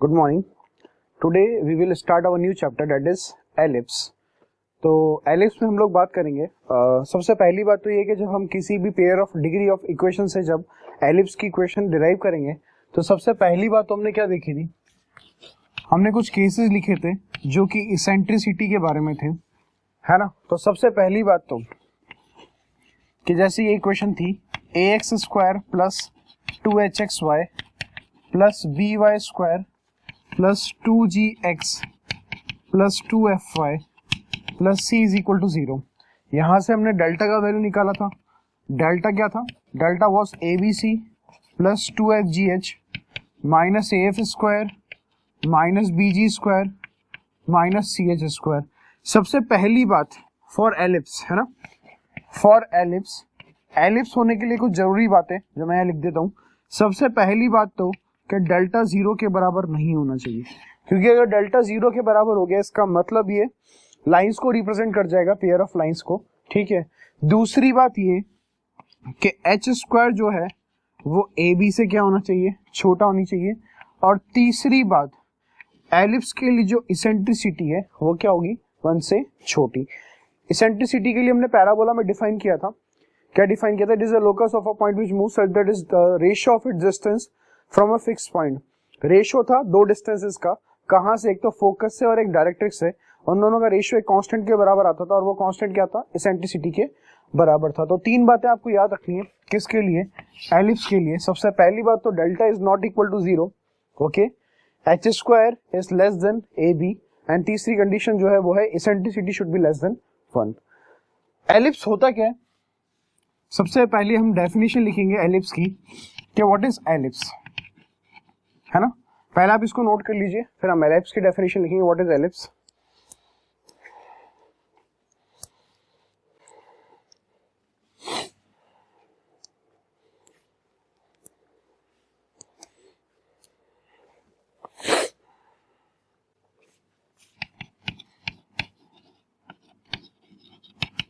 Good morning. Today we will start our new chapter that is ellipse. तो ellipse में हम लोग बात करेंगे। सबसे पहली बात तो ये कि जब हम किसी भी pair of degree of equation से जब एलिप्स की इक्वेशन डिराइव करेंगे तो सबसे पहली बात तो हमने क्या देखी थी, हमने कुछ केसेस लिखे थे जो कि इसेंट्रिसिटी के बारे में थे, है ना। तो सबसे पहली बात तो कि जैसे ये इक्वेशन थी ax square plus 2hxy plus by square plus 2gx plus 2fy plus c is equal to 0। यहां से हमने डेल्टा का वैल्यू निकाला था। डेल्टा क्या था? Delta was abc plus 2fgh minus af square minus bg square minus ch square. सबसे पहली बात फॉर एलिप्स, है ना, फॉर एलिप्स, एलिप्स होने के लिए कुछ जरूरी बातें जो मैं यहाँ लिख देता हूँ। सबसे पहली बात तो कि डेल्टा 0 के बराबर नहीं होना चाहिए, क्योंकि अगर डेल्टा 0 के बराबर हो गया इसका मतलब ये लाइंस को रिप्रेजेंट कर जाएगा, पेयर ऑफ लाइंस को, ठीक है। दूसरी बात ये कि एच स्क्वायर जो है वो ए बी से क्या होना चाहिए, छोटा होनी चाहिए। और तीसरी बात, एलिप्स के लिए जो इसेंट्रिसिटी है वो क्या होगी, 1 से छोटी। इसेंट्रिसिटी के लिए हमने पैराबोला में डिफाइन किया था। क्या डिफाइन किया था? It is a locus of a point which moves such that is the ratio of its distance from a fixed point. Ratio था दो डिस्टेंसेस का, कहां से, एक तो फोकस से और एक डायरेक्ट्रिक्स से। उन दोनों का रेशियो एक कांस्टेंट के बराबर आता था और वो कांस्टेंट क्या था, इसेंट्रिसिटी के बराबर था। तो तीन बातें आपको याद रखनी है किसके लिए, एलिप्स के लिए। सबसे पहली बात तो delta is not equal to 0, okay, H square is less than A B, and तीसरी कंडीशन जो है वो है eccentricity should be less than 1। Ellipse होता क्या है? सबसे पहले हम डेफिनेशन लिखेंगे एलिप्स की कि व्हाट इज एलिप्स, है ना। पहले आप इसको नोट कर लीजिए, फिर हम एलिप्स की डेफिनेशन लिखेंगे what is ellipse.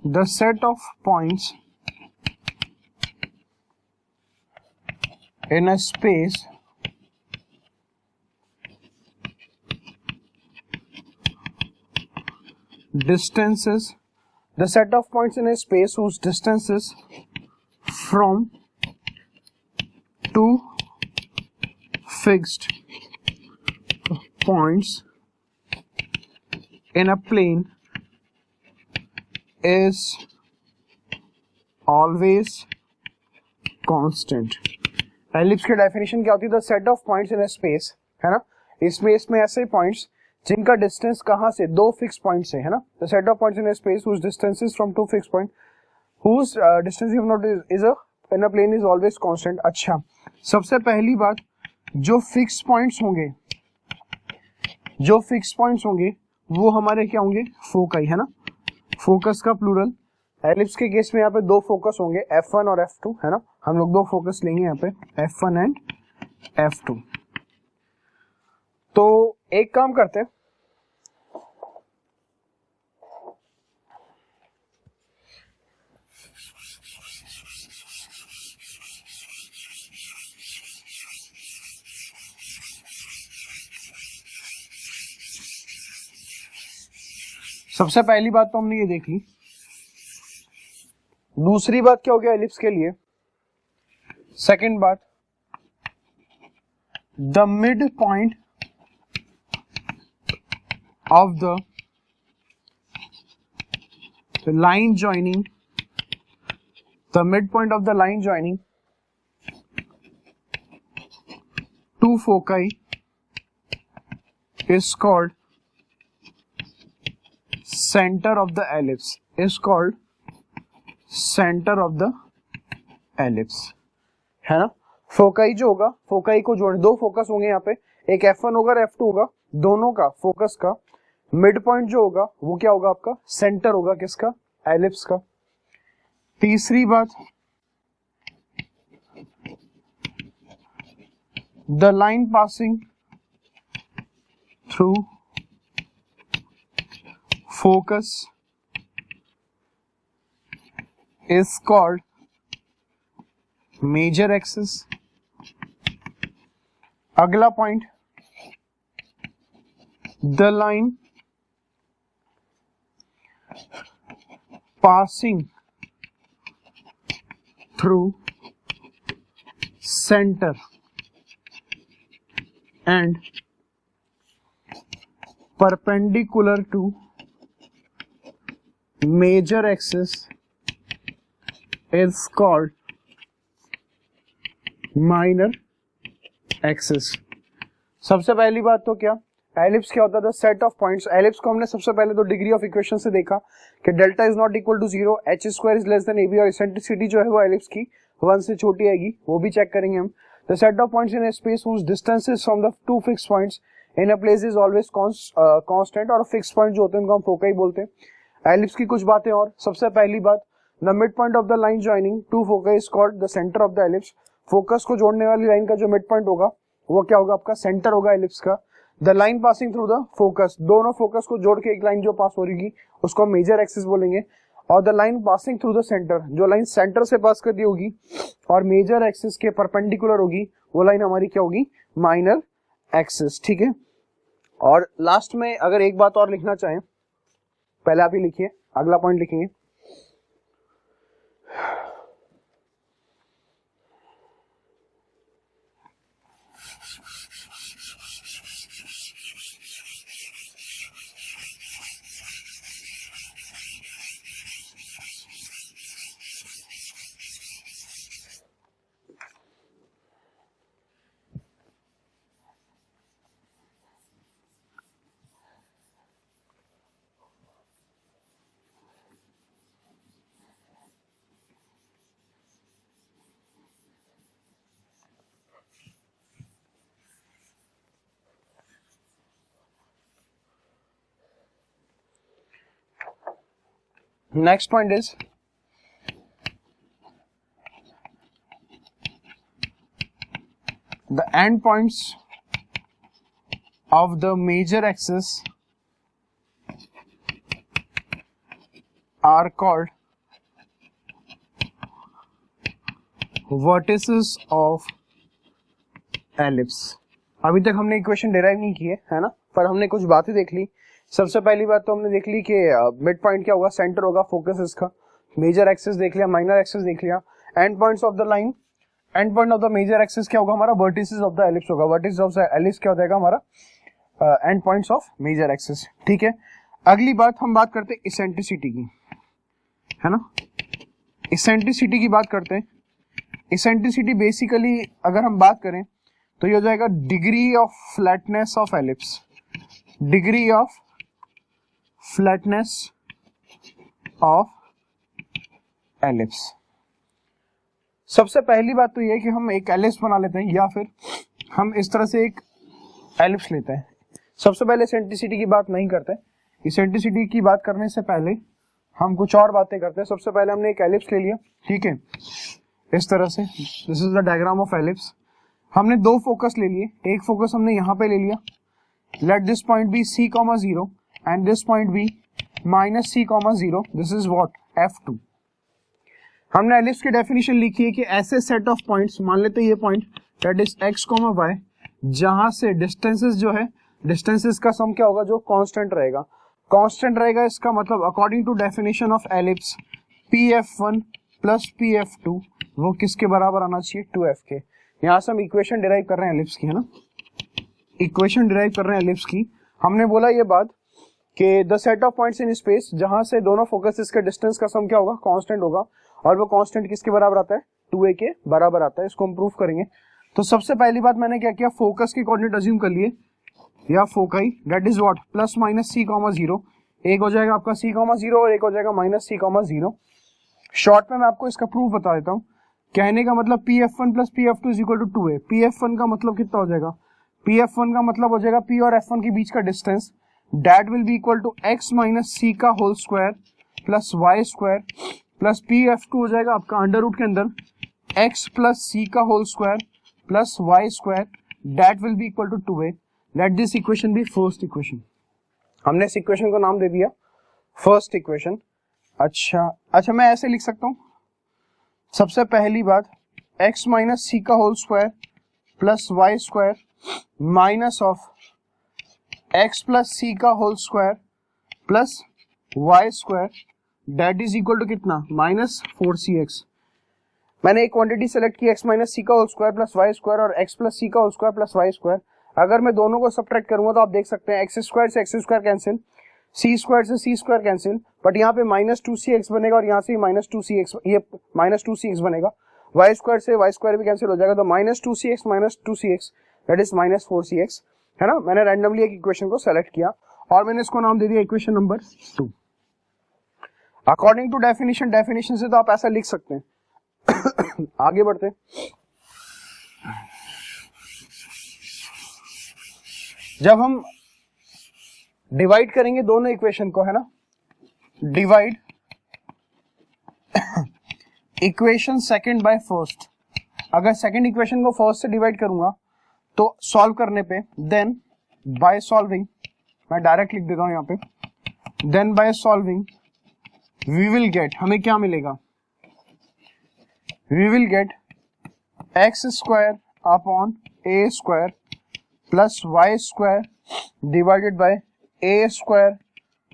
The set of points in a space distances, the set of points in a space whose distances from two fixed points in a plane is always constant। Ellipse की definition क्या होती है? The set of points in a space, है ना, इस space में ऐसे points जिनका डिस्टेंस कहां से, दो फिक्स पॉइंट से, है ना। The set of points in a space whose distances from two fix point whose distance is a in a plane is always constant. अच्छा, सबसे पहली बात, जो फिक्स पॉइंट्स होंगे, जो फिक्स पॉइंट्स होंगे वो हमारे क्या होंगे, फोकाई, है ना। फोकस का प्लूरल, एलिप्स के केस में यहाँ पे दो फोकस होंगे, F1 और F2, है ना। हम लोग दो फोकस लेंगे यहाँ पे, F1 एंड F2। तो एक काम करते हैं, सबसे पहली बात तो हमने ये देख ली। दूसरी बात क्या हो गया एलिप्स के लिए, सेकंड बात, the mid point of the line joining, the mid point of the line joining two foci is called center of the ellipse, is called center of the ellipse, है ना। फोकाई जो होगा, foci को जोड़, दो focus होंगे यहाँ पे, एक F1 होगा और F2 होगा, दोनों का फोकस का मिड पॉइंट जो होगा वो क्या होगा, आपका सेंटर होगा, किसका, एलिप्स का। तीसरी बात, the line passing through focus is called major axis। अगला point, the line passing through centre and perpendicular to major axis is called minor axis। सबसे पहली बात तो क्या, एलिप्स क्या होता है? Set of points. एलिप्स को हमने सबसे पहले तो डिग्री ऑफ इक्वेशन से देखा कि delta is not equal to 0, H square is less than A B, और इसेंट्रिसिटी जो है वो एलिप्स की 1 से छोटी आएगी, वो भी चेक करेंगे हम। The set of points in a space whose distances from the two fixed points in a place is always constant, और फिक्स पॉइंट जो होते हैं उनको हम फोकाई बोलते हैं। एलिप्स की कुछ बातें और, सबसे पहली बात, the mid point of the line joining two foci is called the centre of the ellipse. Focus को जोड़ने वाली लाइन का जो मिड पॉइंट होगा वो क्या होगा? आपका सेंटर होगा एलिप्स का। The line passing through the focus, दोनों फोकस को जोड़ के एक लाइन जो पास हो रही उसको हम मेजर एक्सिस बोलेंगे। और the line passing through the centre, जो लाइन सेंटर से पास कर दी होगी और मेजर एक्सिस के परपेंडिकुलर होगी, वो लाइन हमारी क्या होगी? Minor axis. ठीक है। और लास्ट में अगर एक बात और लिखना चाहें, पहले आप ही लिखिए, अगला पॉइंट लिखेंगे। Next point is the endpoints of the major axis are called vertices of ellipse। अभी तक हमने इक्वेशन डिराइव नहीं की है ना, पर हमने कुछ बातें देख ली। सबसे पहली बात तो हमने देख ली कि मिड पॉइंट क्या होगा? सेंटर होगा, फोकस इसका। मेजर एक्सिस देख लिया, माइनर एक्सिस देख लिया। End points of the line, end point of the major axis क्या होगा? हमारा वर्टिसेस ऑफ द एलिप्स होगा। वर्टिसेस ऑफ द एलिप्स क्या हो जाएगा? हमारा end points of major axis. ठीक है। अगली बात हम बात करते हैं इसेंट्रिसिटी की, है ना। इसेंट्रिसिटी की बात करते हैं। इसेंट्रिसिटी बेसिकली अगर हम बात करें तो ये हो जाएगा degree of flatness of ellipse. Degree of flatness of ellipse. सबसे पहली बात तो ये है कि हम एक एलिप्स बना लेते हैं या फिर हम इस तरह से एक एलिप्स लेते हैं। सबसे पहले इसेंट्रिसिटी की बात नहीं करते। इसेंट्रिसिटी की बात करने से पहले हम कुछ और बातें करते हैं। सबसे पहले हमने एक एलिप्स ले लिया, ठीक है, इस तरह से। This is the diagram of ellipse. हमने दो फोकस ले लिए। एक फोकस हमने यहाँ पे ले लिया, let this point be c, 0 and this point be minus c, 0. This is what? F2। हमने एलिप्स की डेफिनेशन लिखी है कि ऐसे सेट ऑफ पॉइंट्स, मान लेते हैं ये point that is x, y, जहां से डिस्टेंसेस जो है, डिस्टेंसेस का सम क्या होगा? जो कांस्टेंट रहेगा। कांस्टेंट रहेगा इसका मतलब according to definition of ellipse pf1 plus pf2 वो किसके बराबर आना चाहिए? 2f के। यहां से हम इक्वेशन डिराइव कर रहे हैं एलिप्स की, है ना। इक्वेशन डिराइव कर रहे हैं एलिप्स की। हमने बोला ये बात कि the set of points in space जहां से दोनों फोकसेस के डिस्टेंस का सम क्या होगा? कांस्टेंट होगा। और वो कांस्टेंट किसके बराबर आता है? 2a के बराबर आता है। इसको हम प्रूव करेंगे। तो सबसे पहली बात मैंने क्या किया? फोकस की कोऑर्डिनेट अज्यूम कर लिए, या foci, that is what? Plus minus c, 0। एक हो जाएगा आपका c, 0 और एक हो जाएगा माइनस c, 0। शॉर्ट में मैं आपको इसका प्रूफ बता देता हूँ। कहने का मतलब pf1 plus pf2 is equal to 2a। pf1 का मतलब कितना हो जाएगा? pf1 का मतलब हो जाएगा p और f1 के बीच का distance, that will be equal to x minus c का whole square plus y square plus pf2 हो जाएगा आपका अंडर रूट के अंदर x प्लस c का whole square plus y square, that will be equal to 2a। let this equation be first equation। हमने इस equation को नाम दे दिया फर्स्ट इक्वेशन। अच्छा मैं ऐसे लिख सकता हूँ। सबसे पहली बात x माइनस c का whole square plus y square minus of X plus C का whole square plus Y square that is equal to कितना, -4cx। मैंने एक क्वांटिटी सेलेक्ट की x माइनस सी का whole square plus Y square और x plus C का whole square plus Y square. अगर मैं दोनों को सबट्रैक्ट करूंगा तो आप देख सकते हैं एक्स स्क्वायर से एक्स स्क्वायर कैंसिल, सी स्क्वायर से सी स्क्वायर कैंसिल, बट यहाँ पे -2cx बनेगा और यहाँ से -2cx, ये -2cx बनेगा। वाई स्क्वायर से वाई स्क्वायर भी कैंसिल हो जाएगा, तो -2cx दैट इज -4cx, है ना। मैंने रैंडमली एक इक्वेशन को सेलेक्ट किया और मैंने इसको नाम दे दिया equation number 2। According to definition से तो आप ऐसा लिख सकते हैं। आगे बढ़ते हैं। जब हम डिवाइड करेंगे दोनों इक्वेशन को, है ना, divide equation second by first, अगर सेकंड इक्वेशन को फर्स्ट से डिवाइड करूंगा तो सॉल्व करने पे, देन बाय सॉल्विंग, मैं डायरेक्ट लिख देता हूं यहां पे, then by solving we will get, हमें क्या मिलेगा, we will get X square upon A square plus Y square divided by A square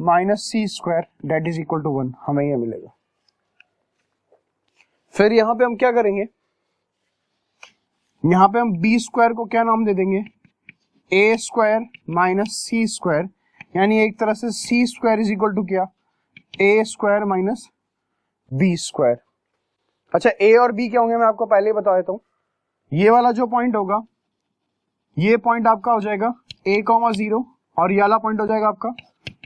minus C square that is equal to 1, हमें यह मिलेगा। फिर यहां पे हम क्या करेंगे, यहां पे हम बी स्क्वायर को क्या नाम दे देंगे, ए स्क्वायर माइनस सी स्क्वायर, यानी एक तरह से सी स्क्वायर इज इक्वल टू क्या, ए स्क्वायर माइनस बी स्क्वायर। अच्छा, ए और बी क्या होंगे मैं आपको पहले ही बता देता हूं। ये वाला जो पॉइंट होगा, ये पॉइंट आपका हो जाएगा a,0 और ये वाला पॉइंट हो जाएगा आपका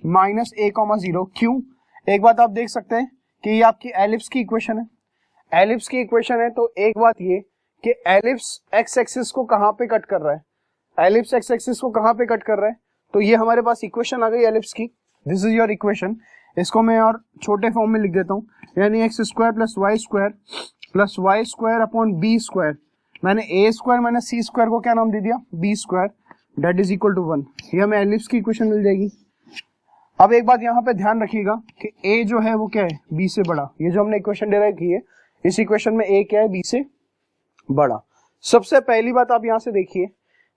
-a,0। क्यों, एक बात आप देख सकते हैं कि ये आपकी एलिप्स की इक्वेशन है, एलिप्स की इक्वेशन है, तो एक बात ये कि एलिप्स एक्स एक्सिस को कहां पे कट कर रहा है, एलिप्स एक्स एक्सिस को कहां पे कट कर रहा है, तो ये हमारे पास इक्वेशन आ गई एलिप्स की। This is your equation. इसको मैं और छोटे फॉर्म में लिख देता हूं, यानी X square plus Y square upon B square, मैंने A square minus C square को क्या नाम दे दिया, B square, that is equal to 1। ये हमें एलिप्स की इक्वेशन मिल जाएगी। अब एक बात यहाँ पे ध्यान रखिएगा कि ए जो है वो क्या है, बी से बड़ा। ये जो हमने इक्वेशन डिराइव की है, इस इक्वेशन में ए क्या है, बी से बड़ा। सबसे पहली बात आप यहाँ से देखिए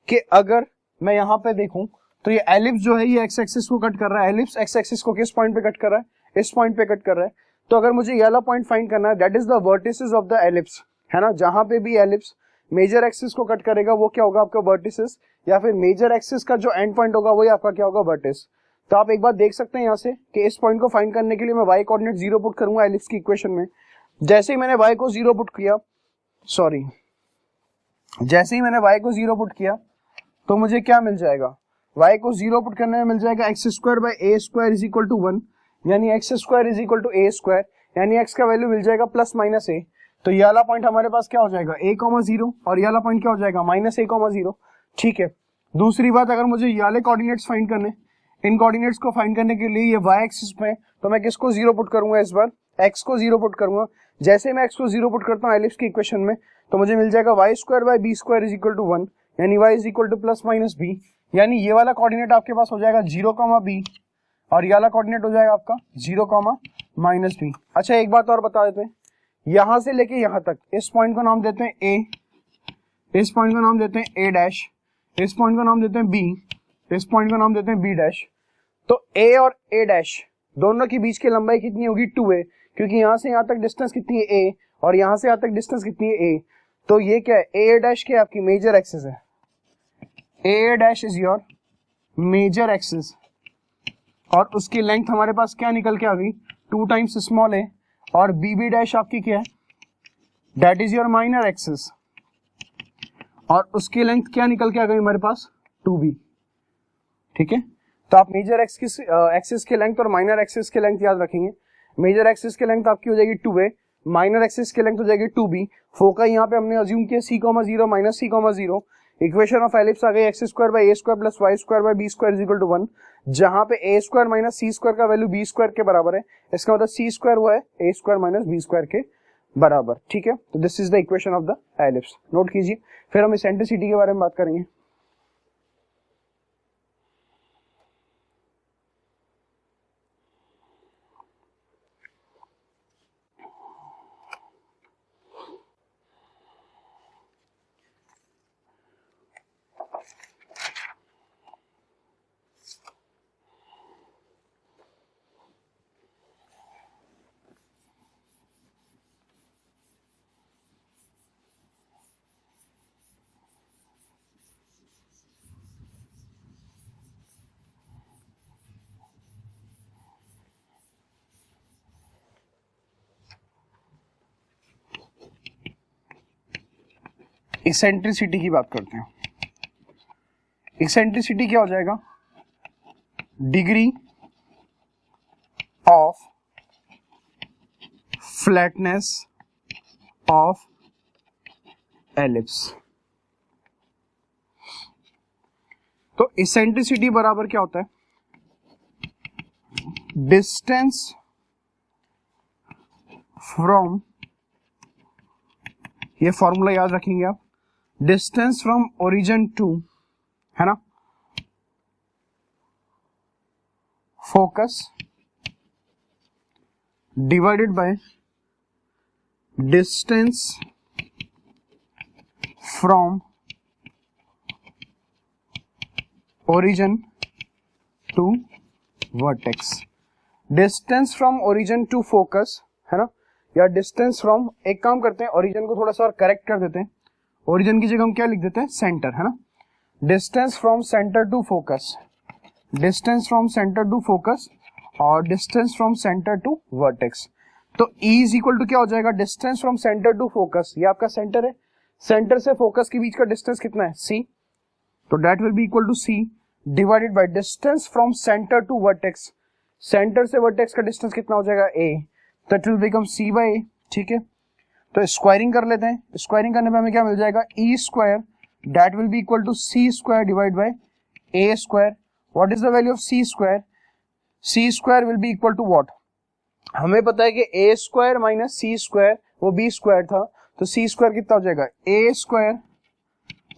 कि अगर मैं यहाँ पे देखूं तो ये एलिप्स जो है ये एक्स एक्सिस को कट कर रहा है। एलिप्स एक्स एक्सिस को किस पॉइंट पे कट कर रहा है, इस पॉइंट पे कट कर रहा है। तो अगर मुझे ये वाला पॉइंट फाइंड करना है, that is the vertices of the ellipse, है ना। जहां पे भी एलिप्स मेजर एक्सिस को कट करेगा वो क्या होगा, आपका वर्टिसेस, या फिर मेजर एक्सिस का जो एंड पॉइंट होगा वही आपका क्या होगा, वर्टिस। तो आप एक बात देख सकते हैं यहाँ से कि इस पॉइंट को फाइंड करने के लिए मैं वाई कोऑर्डिनेट 0 पुट करूंगा एलिप्स की इक्वेशन में। जैसे ही मैंने वाई को 0 पुट किया, जैसे ही मैंने y को 0 पुट किया तो मुझे क्या मिल जाएगा, y को 0 पुट करने में मिल जाएगा X square by A square is equal to 1, यानी X square is equal to A square, यानी x का वैल्यू मिल जाएगा प्लस माइनस ए। तो ये वाला पॉइंट हमारे पास क्या हो जाएगा, a,0 और ये वाला पॉइंट क्या हो जाएगा, -a,0। ठीक है। दूसरी बात, अगर मुझे ये वाले कोऑर्डिनेट्स फाइंड करने, इन कोऑर्डिनेट्स को फाइंड करने के लिए ये y एक्सिस पे, तो मैं किसको 0 पुट करूंगा, इस बार x को 0 पुट करूंगा। जैसे मैं x को 0 पुट करता हूँ एलिप्स की इक्वेशन में, तो मुझे मिल जाएगा y square by B square is equal to 1, यानी y is equal to plus minus B, यानी ये वाला कोऑर्डिनेट आपके पास हो जाएगा 0, b और ये वाला कोऑर्डिनेट हो जाएगा आपका 0, माइनस बी। अच्छा, एक बात और बता देते हैं, यहां से लेके यहां तक इस पॉइंट को नाम देते हैं a, इस पॉइंट को नाम देते हैं a डैश, इस पॉइंट को नाम देते हैं b, इस पॉइंट को नाम देते हैं b डैश। तो a और a डैश दोनों के बीच की लंबाई कितनी होगी, 2a, क्योंकि यहां से यहां तक डिस्टेंस कितनी है a और यहां से यहां तक डिस्टेंस कितनी है a। तो ये क्या है, a डैश क्या आपकी मेजर एक्सिस है, a dash is your major axis, और उसकी लेंथ हमारे पास क्या निकल के आ गई, 2 टाइम्स स्मॉल a, और bb डैश आपकी क्या है, that is your minor axis, और उसकी लेंथ क्या निकल के आ गई हमारे पास, 2b। ठीक है, तो आप मेजर एक्सिस की लेंथ और माइनर एक्सिस की लेंथ याद रखेंगे। मेजर एक्सिस की लेंथ आपकी हो जाएगी 2a, माइनर एक्सिस की लेंथ हो जाएगी 2b। फोका यहाँ पे हमने अज्यूम किया c,0 minus c,0। Equation of ellipse आ गई X square by A square plus Y square by B square is equal to 1, जहां पे A square minus C square का वैल्यू बी स्क्वायर के बराबर है। इसका मतलब सी स्क्वायर हुआ है A square minus B square के बराबर। ठीक है, तो this is the equation of the ellipse, note कीजिए। फिर हम इसेंट्रिसिटी के बारे में बात करेंगे। इसेंट्रिसिटी की बात करते हैं। इसेंट्रिसिटी क्या हो जाएगा? Degree of flatness of ellipse. तो इसेंट्रिसिटी बराबर क्या होता है? डिस्टेंस फ्रॉम, ये फॉर्मूला याद रखेंगे आप, डिस्टेंस फ्रॉम ओरिजिन टू, है ना, focus divided by distance from origin to vertex. Distance from origin to focus, है ना, या डिस्टेंस फ्रॉम, एक काम करते हैं ओरिजिन को थोड़ा सा और करेक्ट कर देते हैं, ओरिजिन की जगह हम क्या लिख देते हैं? सेंटर, है ना। Distance from centre to focus, distance from centre to focus और distance from centre to vertex. तो E इज इक्वल टू क्या हो जाएगा? Distance from centre to focus, ये आपका सेंटर है, सेंटर से फोकस के बीच का डिस्टेंस कितना है? C, तो that will be equal to C divided by distance from centre to vertex, centre से वर्टेक्स का डिस्टेंस कितना हो जाएगा? A, that will become C by A, ठीक है। तो स्क्वायरिंग कर लेते हैं, स्क्वायरिंग करने पे हमें क्या मिल जाएगा? E square that will be equal to C square divide by A square. What is the value of C square? C square will be equal to what? हमें पता है कि A square minus C square वो B square था, तो C square कितना हो जाएगा? A square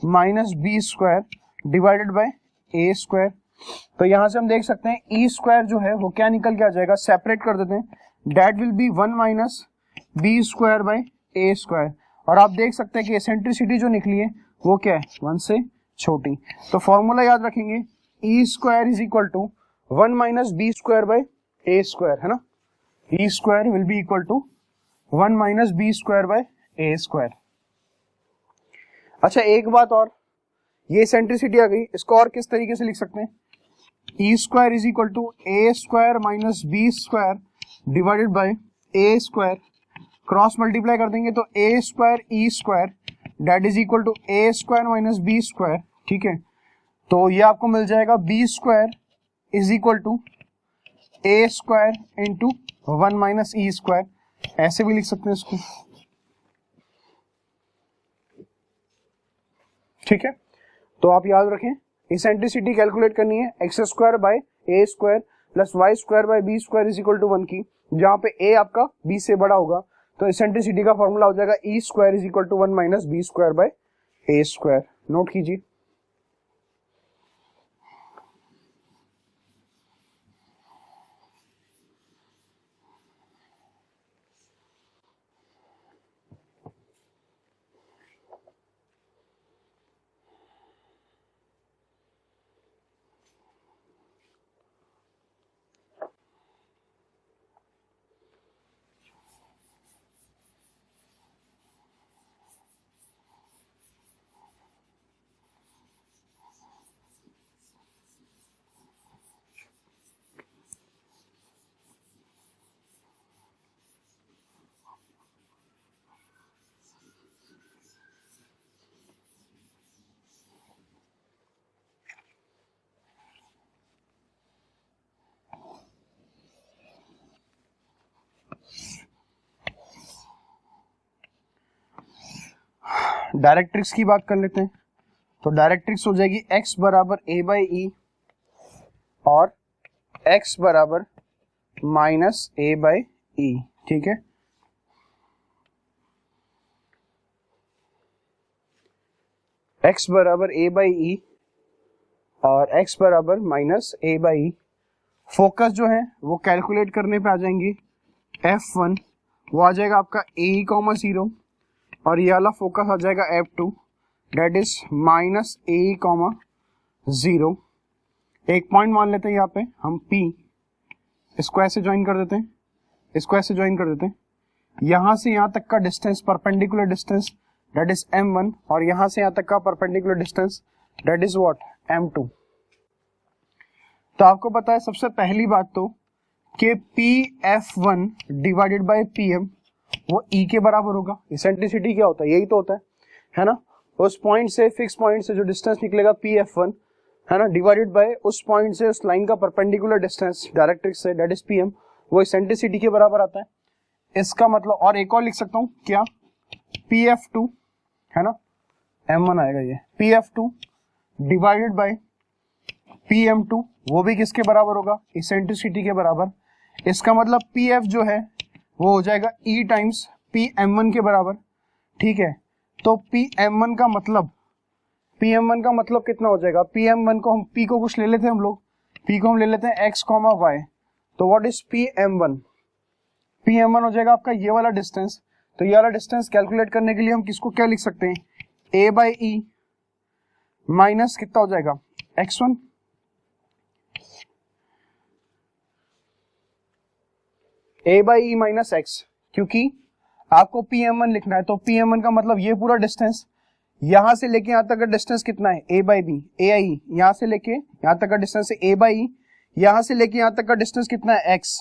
minus B square divided by A square. तो यहां से हम देख सकते हैं E स्क्वायर जो है वो क्या निकल के आ जाएगा? सेपरेट कर देते हैं, that will be 1 minus B square by A square. और आप देख सकते हैं कि एसेंट्रिसिटी जो निकली है वो क्या है? 1 से छोटी। तो फॉर्मूला याद रखेंगे, E square is equal to 1 minus B square by A square, है ना। E square will be equal to 1 minus B square by A square. अच्छा एक बात और, ये एसेंट्रिसिटी आ गई, इसको और किस तरीके से लिख सकते हैं? E square is equal to A square minus B square divided by A square, cross multiply कर देंगे तो A square E square that is equal to A square minus B square, ठीक है। तो ये आपको मिल जाएगा B square is equal to A square into 1 minus E square, ऐसे भी लिख सकते हैं इसको, ठीक है। तो आप याद रखें, इसेंट्रिसिटी कैलकुलेट करनी है x square by A square plus Y square by b square is equal to 1 की, जहां पे ए आपका बी से बड़ा होगा, तो इसेंट्रिसिटी का फॉर्मूला हो जाएगा E square is equal to 1 minus B square by A square. Note कीजिए। डायरेक्ट्रिक्स की बात कर लेते हैं। तो डायरेक्ट्रिक्स हो जाएगी x बराबर a बाई ई और x बराबर माइनस a बाई ई, ठीक है। x बराबर a बाई ई और x बराबर minus a by E. Focus जो है वो कैलकुलेट करने पे आ जाएंगे f1, वो आ जाएगा आपका a,0 और ये वाला फोकस आ जाएगा f2 date is minus a,0। एक पॉइंट मान लेते हैं यहाँ पे हम P, इसको ऐसे ज्वाइन कर देते हैं, इसको ऐसे ज्वाइन कर देते हैं। यहाँ से यहाँ तक का distance, perpendicular distance that is m1 और यहाँ से यहाँ तक का perpendicular distance that is what m2। तो आपको पता है सबसे पहली बात तो कि PF1 डिवाइडेड बाय PM वो E के बराबर होगा। इसेंट्रिसिटी क्या होता है? यही तो होता है ना। उस पॉइंट से फिक्स पॉइंट से जो डिस्टेंस निकलेगा Pf1 है ना, डिवाइडेड बाय उस पॉइंट से उस लाइन का perpendicular distance directrix say that is Pm, वो इसेंट्रिसिटी के बराबर आता है। इसका मतलब और एक और लिख सकता हूँ क्या, Pf2 है ना, m1 आएगा ये, Pf2 डिवाइडेड बाय Pm2, वो भी किसके बराबर होगा, इसेंट्रिसिटी के बराबर। इसका मतलब Pf जो है वो हो जाएगा E टाइम्स Pm1 के बराबर, ठीक है। तो Pm1 का मतलब कितना हो जाएगा, Pm1 को हम P को कुछ ले लेते हैं हम लोग, P को हम ले लेते हैं x, y, तो व्हाट इज Pm1, Pm1 हो जाएगा आपका ये वाला डिस्टेंस। तो ये वाला डिस्टेंस कैलकुलेट करने के लिए हम किसको क्या लिख सकते हैं, a बाई ई माइनस कितना हो जाएगा x1, a by E minus x, क्योंकि आपको Pm1 लिखना है। तो Pm1 का मतलब ये पूरा डिस्टेंस, यहां से लेके यहां तक का डिस्टेंस कितना है, a बाई बी, ए आई, यहां से लेके यहां तक का डिस्टेंस है a बाई ई, यहां से लेके यहां तक का डिस्टेंस कितना है x।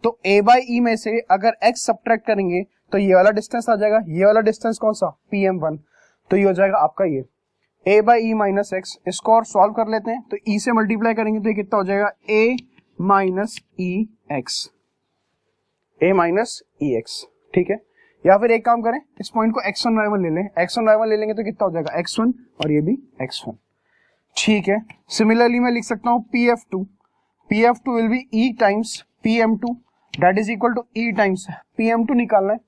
तो a बाई ई में से अगर x सब्ट्रैक्ट करेंगे तो ये वाला डिस्टेंस आ जाएगा, ये वाला डिस्टेंस कौन सा, Pm1, तो ये हो जाएगा आपका ये a by E minus x। इसको और सॉल्व कर लेते हैं, तो e से मल्टीप्लाई करेंगे तो ये कितना हो जाएगा, a minus E x, a minus E x, ठीक है। या फिर एक काम करें, इस पॉइंट को x1 y1 ले लें, x1 y1 ले लेंगे तो कितना हो जाएगा x1 और ये भी x1, ठीक है। सिमिलरली मैं लिख सकता हूँ Pf2 will be E times Pm2 that is equal to E times Pm2 निकालना है।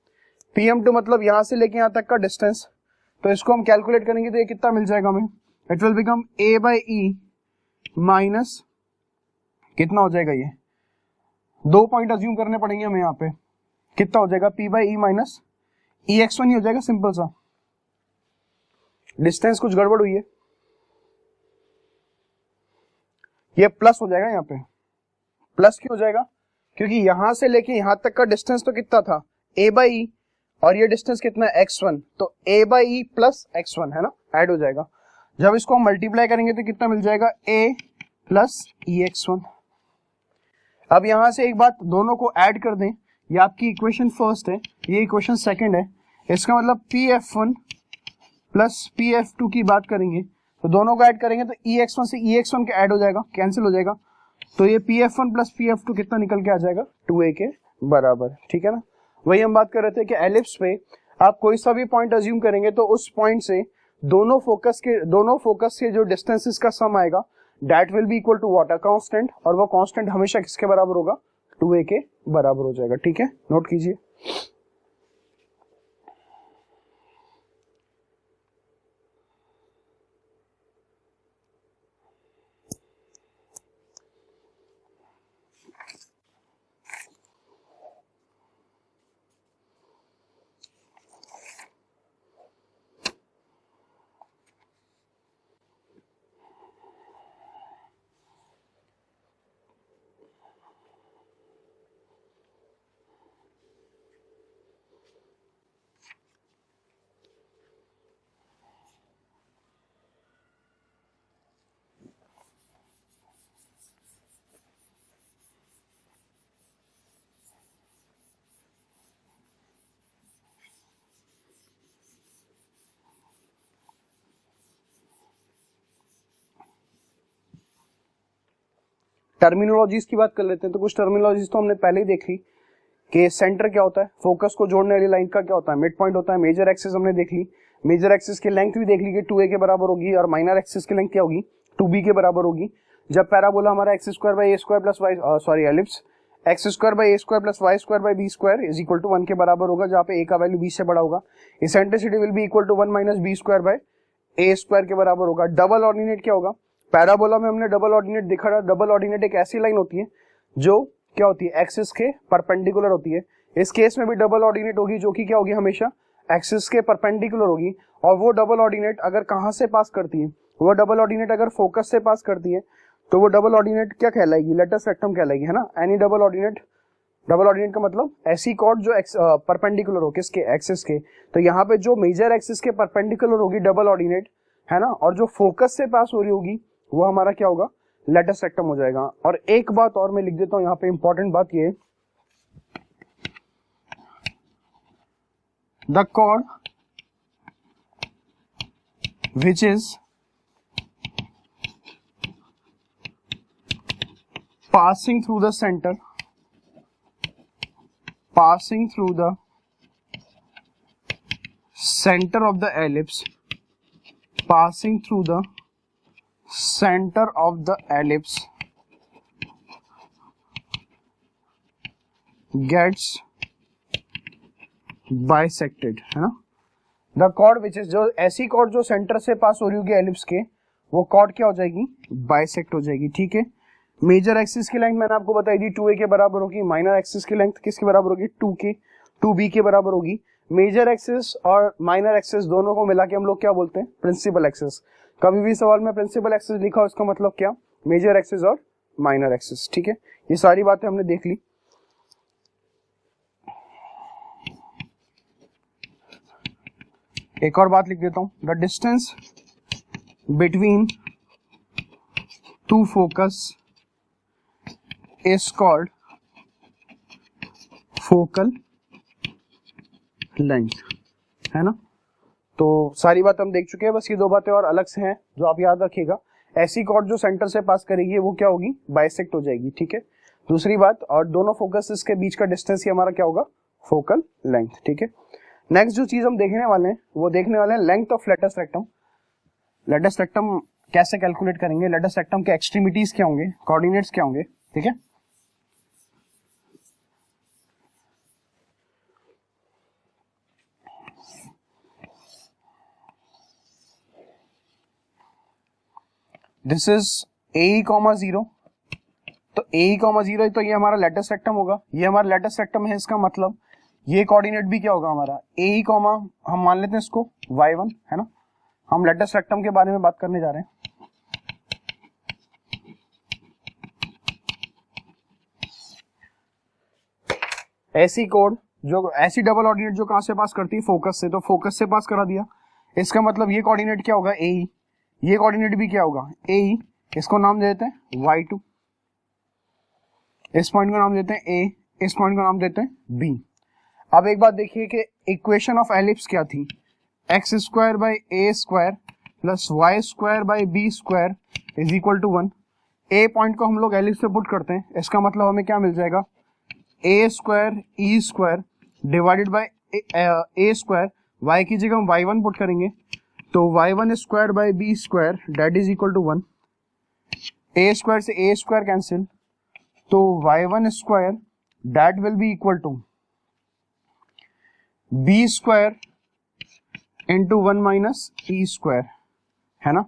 Pm2 मतलब यहां से लेके यहां तक का डिस्टेंस, तो इसको हम कैलकुलेट करेंगे तो ये कितना मिल जाएगा हमें, it will become a by E minus कितना हो जाएगा, ये 2 पॉइंट अज्यूम करने पड़ेंगे हमें यहाँ पे, कितना हो जाएगा p by E minus ex1 ही हो जाएगा, सिंपल सा। डिस्टेंस कुछ गड़बड़ हुई है, ये प्लस हो जाएगा यहाँ पे, प्लस क्यों हो जाएगा, क्योंकि यहां से लेके यहां तक का डिस्टेंस तो कितना था a बाई ई, और ये डिस्टेंस कितना है x1, तो a by E plus x1 है ना, ऐड हो जाएगा। जब इसको हम मल्टीप्लाई करेंगे तो कितना मिल जाएगा, a प्लस ex1। अब यहां से एक बात, दोनों को ऐड कर दें, ये आपकी इक्वेशन फर्स्ट है, ये इक्वेशन सेकंड है। इसका मतलब Pf1 प्लस Pf2 की बात करेंगे तो दोनों को ऐड करेंगे तो ex1 से ex1 के ऐड हो जाएगा, कैंसिल हो जाएगा, तो ये Pf1 प्लस Pf2 कितना निकल के आ जाएगा, 2a के बराबर, ठीक है ना। वही हम बात कर रहे थे कि एलिप्स पे आप कोई सा भी पॉइंट अज्यूम करेंगे तो उस पॉइंट से दोनों फोकस के जो डिस्टेंसेस का सम आएगा that will be equal to what, a constant, और वो कांस्टेंट हमेशा किसके बराबर होगा, 2a के बराबर हो जाएगा, ठीक है, नोट कीजिए। टर्मिनोलॉजीज की बात कर लेते हैं, तो कुछ टर्मिनोलॉजीज तो हमने पहले ही देख ली कि सेंटर क्या होता है, फोकस को जोड़ने वाली लाइन का क्या होता है, मिड पॉइंट होता है, मेजर एक्सिस हमने देख ली, मेजर एक्सिस की लेंथ भी देख ली कि 2a के बराबर होगी, और माइनर एक्सिस की लेंथ क्या होगी, 2b के बराबर होगी। जब पैराबोला हमारा x square by A square plus y, sorry ellipse x square by A square plus Y square by B square is equal to 1 के बराबर होगा, जहाँ पे a का वैल्यू b से बड़ा होगा, eccentricity will be equal to 1 minus B square by A square के बराबर होगा। डबल ऑर्डिनेट क्या होगा, पैराबोला में हमने डबल ऑर्डिनेट देखा था, डबल ऑर्डिनेट एक ऐसी लाइन होती है जो क्या होती है, एक्सिस के परपेंडिकुलर होती है। इस केस में भी डबल ऑर्डिनेट होगी जो कि क्या होगी, हमेशा एक्सिस के परपेंडिकुलर होगी, और वो डबल ऑर्डिनेट अगर कहां से पास करती है, वो डबल ऑर्डिनेट अगर फोकस से पास करती है तो वो डबल ऑर्डिनेट क्या कहलाएगी, लेटस रेक्टम कहलाएगी, है ना। एनी डबल ऑर्डिनेट का मतलब ऐसी कॉर्ड जो परपेंडिकुलर हो किसके, एक्सिस के। तो यहाँ पे जो मेजर एक्सिस के परपेंडिकुलर होगी डबल ऑर्डिनेट, है ना, और जो फोकस से पास हो रही होगी वो हमारा क्या होगा, लेटस रेक्टम हो जाएगा। और एक बात और मैं लिख देता हूं यहाँ पे, इंपॉर्टेंट बात ये, the chord which is passing through the center of the ellipse, passing through the center of the ellipse gets bisected, है ना। द कॉर्ड विच इज, जो ऐसी कॉर्ड जो सेंटर से पास हो रही होगी एलिप्स के, वो कॉर्ड क्या हो जाएगी, बाइसेक्ट हो जाएगी, ठीक है। मेजर एक्सिस की लेंथ मैंने आपको बताई थी 2a के बराबर होगी, माइनर एक्सिस की लेंथ किसके बराबर होगी, 2k 2b के बराबर होगी। मेजर एक्सिस और माइनर एक्सिस दोनों को मिला के हम लोग क्या बोलते हैं, प्रिंसिपल एक्सिस। कभी भी सवाल में प्रिंसिपल एक्सिस लिखा हो, इसका मतलब क्या, मेजर एक्सिस और माइनर एक्सिस, ठीक है। ये सारी बातें हमने देख ली। एक और बात लिख देता हूं, the distance between two focus is called focal length, है ना। तो सारी बात हम देख चुके हैं, बस ये दो बातें और अलग से हैं जो आप याद रखिएगा। ऐसी कॉर्ड जो सेंटर से पास करेगी वो क्या होगी, बाइसेक्ट हो जाएगी, ठीक है। दूसरी बात, और दोनों फोकस के बीच का डिस्टेंस ही हमारा क्या होगा, फोकल लेंथ, ठीक है। नेक्स्ट जो चीज हम देखने वाले हैं वो देखने वाले हैं length of latus rectum. Latus rectum कैसे कैलकुलेट करेंगे, लेटस रेक्टम के एक्सट्रीमिटीज क्या होंगे, कोऑर्डिनेट्स क्या होंगे, ठीक है। दिस इज ए कॉमा 0, तो ए कॉमा 0 तो ये हमारा लेटस रेक्टम होगा, ये हमारा लेटस रेक्टम है। इसका मतलब ये कोऑर्डिनेट भी क्या होगा हमारा, ए कॉमा, हम मान लेते हैं इसको y1, है ना। हम लेटस रेक्टम के बारे में बात करने जा रहे हैं। ऐसी कोड जो, ऐसी डबल ऑर्डिनेट जो कहां से पास करती है, फोकस से, तो फोकस से पास करा दिया। इसका मतलब ये कोऑर्डिनेट क्या होगा, ए, ये कोऑर्डिनेट भी क्या होगा, ए। इसको नाम दे देते हैं y2, इस पॉइंट को नाम देते हैं a, इस पॉइंट को नाम देते हैं b। अब एक बात देखिए कि इक्वेशन ऑफ एलिप्स क्या थी, x square by A square plus Y square by B square is equal to 1। A point को हम लोग एलिप्स पे पुट करते हैं, इसका मतलब हमें क्या मिल जाएगा, A square E square divided by A square, Y की जगह हम y1 पुट करेंगे तो y1 square by B square that is equal to 1। A square से ए स्क्वायर कैंसिल, तो y1 square that will be equal to B square into 1 minus E square, है ना।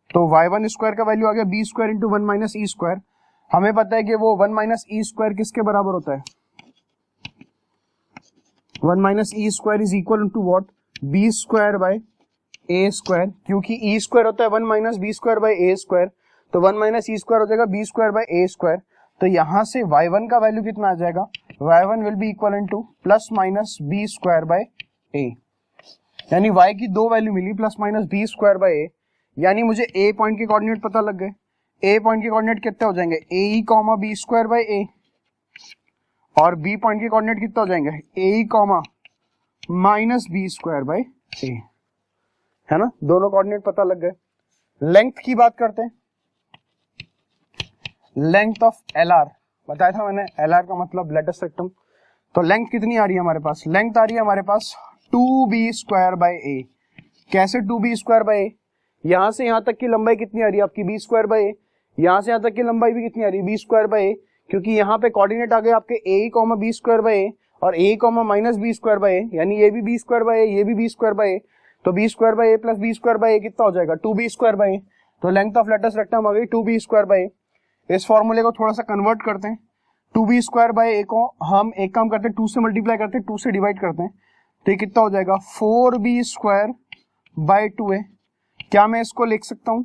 तो y1 स्क्वायर का value आ गया बी स्क्वायर इंटू 1 माइनस ई square. हमें पता है कि वो 1 माइनस ई स्क्वायर किसके बराबर होता है, 1 minus E square is equal to what, b square by A square, क्योंकि ई स्क्वायर होता है 1 minus B square by A square, तो 1 माइनस ई स्क्वायर हो जाएगा b square by A square. तो यहां से y1 का वैल्यू कितना आ जाएगा, y1 will be equal to plus minus B square by A, यानी y की दो वैल्यू मिली, plus minus B square by A. यानी मुझे ए पॉइंट के कोऑर्डिनेट पता लग गए, ए पॉइंट के कोऑर्डिनेट कितने हो जाएंगे, A comma B square by A, और बी पॉइंट के कोऑर्डिनेट कितना हो जाएंगे, A comma minus B square by A, है ना। दोनों कोऑर्डिनेट पता लग गए। लेंथ की बात करते हैं, लेंथ ऑफ एल आर बताया था मैंने, एल आर का मतलब लेटस रेक्टम। तो लेंथ कितनी आ रही है हमारे पास, लेंथ आ रही है हमारे पास 2b स्क्वायर बाय ए। कैसे 2b स्क्वायर बाय ए, यहां से यहां तक की लंबाई कितनी आ रही है आपकी, b स्क्वायर बाय ए, यहां से यहां तक की लंबाई भी कितनी आ रही है, b स्क्वायर बाय ए, क्योंकि यहाँ पे कोऑर्डिनेट आ गए आपके a comma B square by A और a comma minus B square by A, यानी ये भी b स्क्वायर बाय ए, ये भी b स्क्वायर बाय ए, तो b square by A plus b square by A कितना हो जाएगा, 2b स्क्वायर बाय ए। तो लेंथ ऑफ लेटस रेक्टम आ गई 2b स्क्वायर बाय ए। इस फॉर्मूले को थोड़ा सा कन्वर्ट करते हैं, 2b स्क्वायर बाय ए को हम एक काम करते हैं 2 से मल्टीप्लाई करते हैं, 2 से डिवाइड करते हैं, तो ये कितना हो जाएगा 4b स्क्वायर बाय 2a। क्या मैं इसको लिख सकता हूं,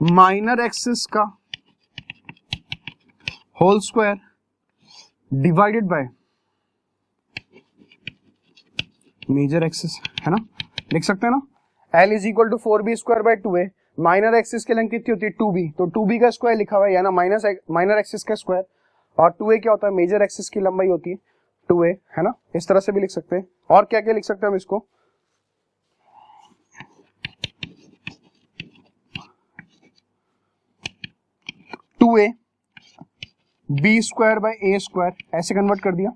माइनर एक्सिस का whole square divided by major axis, है ना, लिख सकते हैं ना। L is equal to 4b square by 2a, minor axis की लेंथ कितनी होती है 2b, तो 2b का स्क्वायर लिखा हुआ है, यानी माइनर एक्सिस का स्क्वायर, और 2a क्या होता है, मेजर एक्सिस की लंबाई होती है। 2a, है ना, इस तरह से भी लिख सकते हैं। और क्या क्या लिख सकते हैं हम इसको, 2a b square by A square, ऐसे कन्वर्ट कर दिया,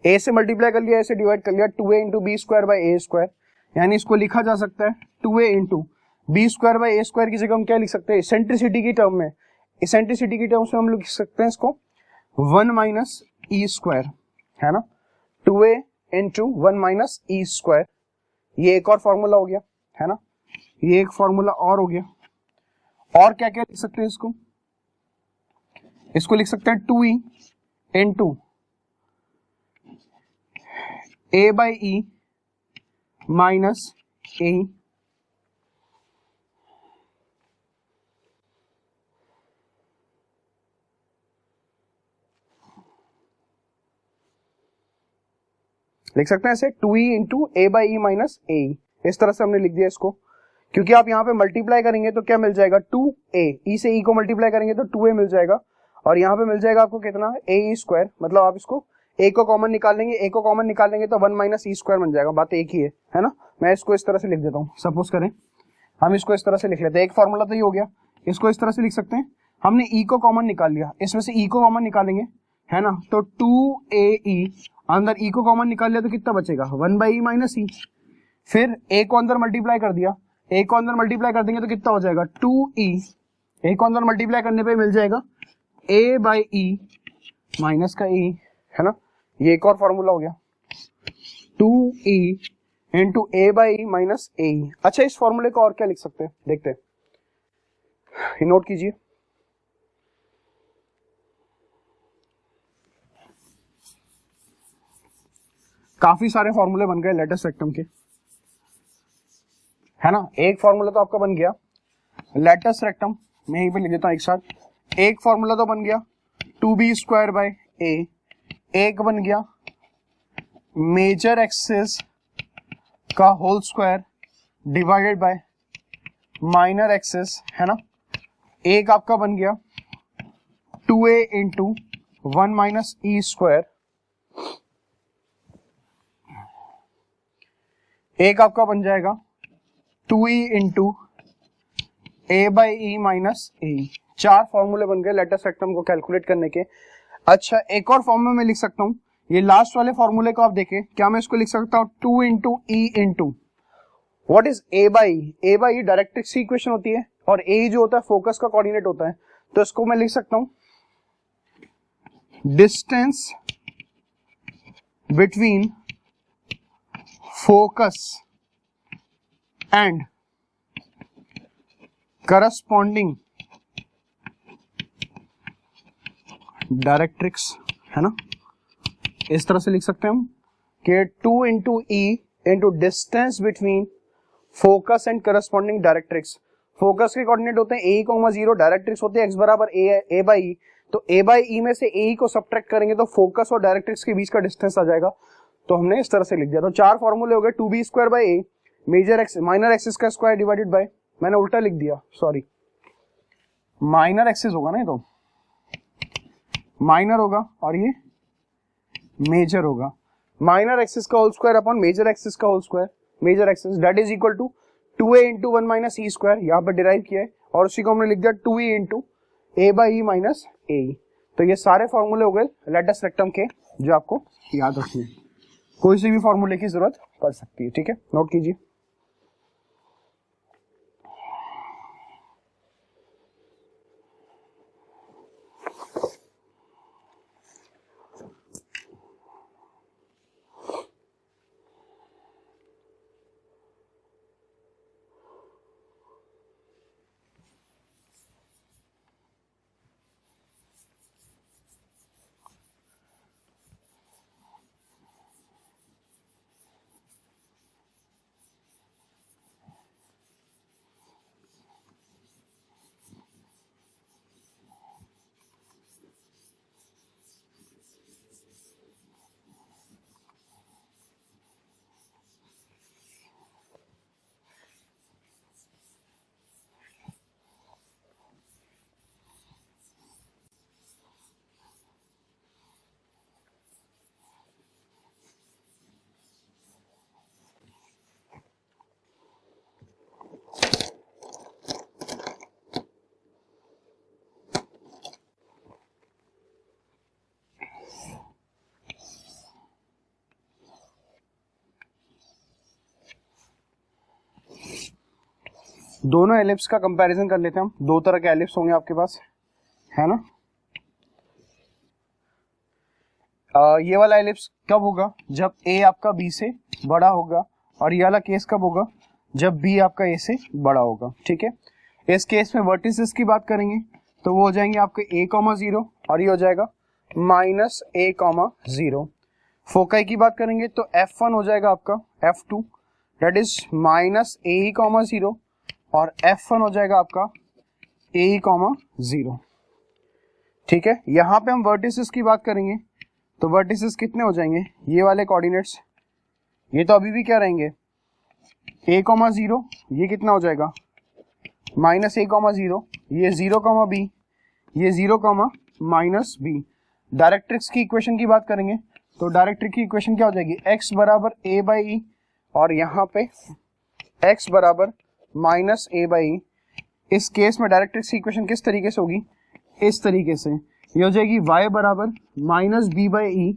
a से मल्टीप्लाई कर लिया, ऐसे डिवाइड कर लिया, 2a into b square by A square, यानी इसको लिखा जा सकता है 2a into b square by A square की जगह हम क्या लिख सकते हैं, इसेंट्रिसिटी की टर्म में, इसेंट्रिसिटी की टर्म्स में हम लोग लिख सकते हैं इसको 1 माइनस ई स्क्वायर, है ना, 2a into 1 minus E square, ये एक और फॉर्मूला हो गया, है ना, ये एक फॉर्मूला और हो गया। और क्या क्या लिख सकते हैं इसको, इसको लिख सकते हैं 2e into A by E minus A, लिख सकते हैं ऐसे 2e into A by E minus A, इस तरह से हमने लिख दिया इसको, क्योंकि आप यहाँ पे मल्टीप्लाई करेंगे तो क्या मिल जाएगा 2a, ई से ई को मल्टीप्लाई करेंगे तो 2a मिल जाएगा, और यहाँ पे मिल जाएगा आपको कितना, ए स्क्वायर, मतलब आप इसको a को कॉमन निकाल लेंगे, a को कॉमन निकाल लेंगे तो 1 माइनस ई स्क्वायर बन जाएगा, बात एक ही है ना। मैं इसको इस तरह से लिख देता हूँ, सपोज करें हम इसको इस तरह से लिख लेते हैं, एक फॉर्मूला तो ये हो गया, इसको इस तरह से लिख सकते हैं, हमने e को कॉमन निकाल लिया, इसमें से e को कॉमन निकालेंगे, है ना, तो 2ae, अंदर e को कॉमन निकाल लिया तो कितना बचेगा 1 बाई ई माइनस ई, फिर a को अंदर मल्टीप्लाई कर दिया, a को अंदर मल्टीप्लाई कर देंगे तो कितना हो जाएगा 2e, a को अंदर मल्टीप्लाई करने पे मिल जाएगा a बाई ई माइनस का e, है ना, ये एक और फॉर्मूला हो गया 2e into A by E minus A. अच्छा, इस फॉर्मूले को और क्या लिख सकते हैं, देखते हैं, नोट कीजिए, काफी सारे फॉर्मूले बन गए लेटेस्ट रेक्टम के, है ना। एक फॉर्मूला तो आपका बन गया लेटेस्ट रेक्टम, मैं यहीं पे लिख देता हूं एक साथ, एक फॉर्मूला तो बन गया 2b स्क्वायर बाय ए, एक बन गया मेजर एक्सिस का whole square divided by minor axis, है ना, एक आपका बन गया 2a into 1 minus E square, एक आपका बन जाएगा 2e into A by E minus A. चार फॉर्मूले बन गए लेटेस्ट रेक्टम को कैलकुलेट करने के। अच्छा, एक और फॉर्म में मैं लिख सकता हूं, ये लास्ट वाले फॉर्मूले को आप देखें, क्या मैं इसको लिख सकता हूं 2 into E into what is a by E, A by E directrix की इक्वेशन होती है और ए जो होता है फोकस का कोऑर्डिनेट होता है, तो इसको मैं लिख सकता हूं distance between focus and corresponding directrix, है ना, इस तरह से लिख सकते हैं हम कि 2 into E into distance between focus and corresponding directrix. Focus के कोऑर्डिनेट होते हैं ए कॉमा 0, डायरेक्ट्रिक्स होते हैं x बराबर ए बाई ई, तो ए बाई ई में से ए को सब्ट्रैक्ट करेंगे तो फोकस और डायरेक्ट्रिक्स के बीच का डिस्टेंस आ जाएगा, तो हमने इस तरह से लिख दिया। तो चार फॉर्मूले हो गए 2b square by a, major axis minor axis का स्क्वायर डिवाइडेड बाय, मैंने उल्टा लिख दिया, सॉरी, माइनर एक्सिस होगा ना, ये तो माइनर होगा और ये मेजर होगा, माइनर एक्सिस का whole square upon major axis का whole square, major axis that is equal to 2a into 1 minus E square, यहाँ पर डिराइव किया है, और उसी को हमने लिख दिया 2e into A by E minus A. तो ये सारे फॉर्मूले हो गए लेटेस्ट रेक्टम के जो आपको याद रखने हैं, कोई सी भी फॉर्मूले की जरूरत पड़ सकती है, ठीक है, नोट कीजिए। दोनों एलिप्स का कंपैरिजन कर लेते हैं हम। दो तरह के एलिप्स होंगे आपके पास, है ना। ये वाला एलिप्स कब होगा, जब a आपका b से बड़ा होगा, और ये वाला केस कब होगा, जब b आपका a से बड़ा होगा, ठीक है। इस केस में वर्टिसेस की बात करेंगे तो वो हो जाएंगे आपके a,0 और ये हो जाएगा -a,0। फोकाई की बात करेंगे तो f1 हो जाएगा आपका f2 दैट इज -a,0 और f1 हो जाएगा आपका a,0, ठीक है। यहाँ पे हम वर्टिसेस की बात करेंगे तो वर्टिसेस कितने हो जाएंगे, ये वाले कोऑर्डिनेट्स, ये तो अभी भी क्या रहेंगे a,0, ये कितना हो जाएगा -a,0, ये 0, b, ये 0, -b। डायरेक्ट्रिक्स की इक्वेशन की बात करेंगे तो डायरेक्ट्रिक्स की इक्वेशन क्या हो जाएगी, x बराबर a/e और यहाँ पे x बराबर -a/e। इस केस में डायरेक्ट्रिक्स की इक्वेशन किस तरीके से होगी, इस तरीके से, ये हो जाएगी y बराबर -b/e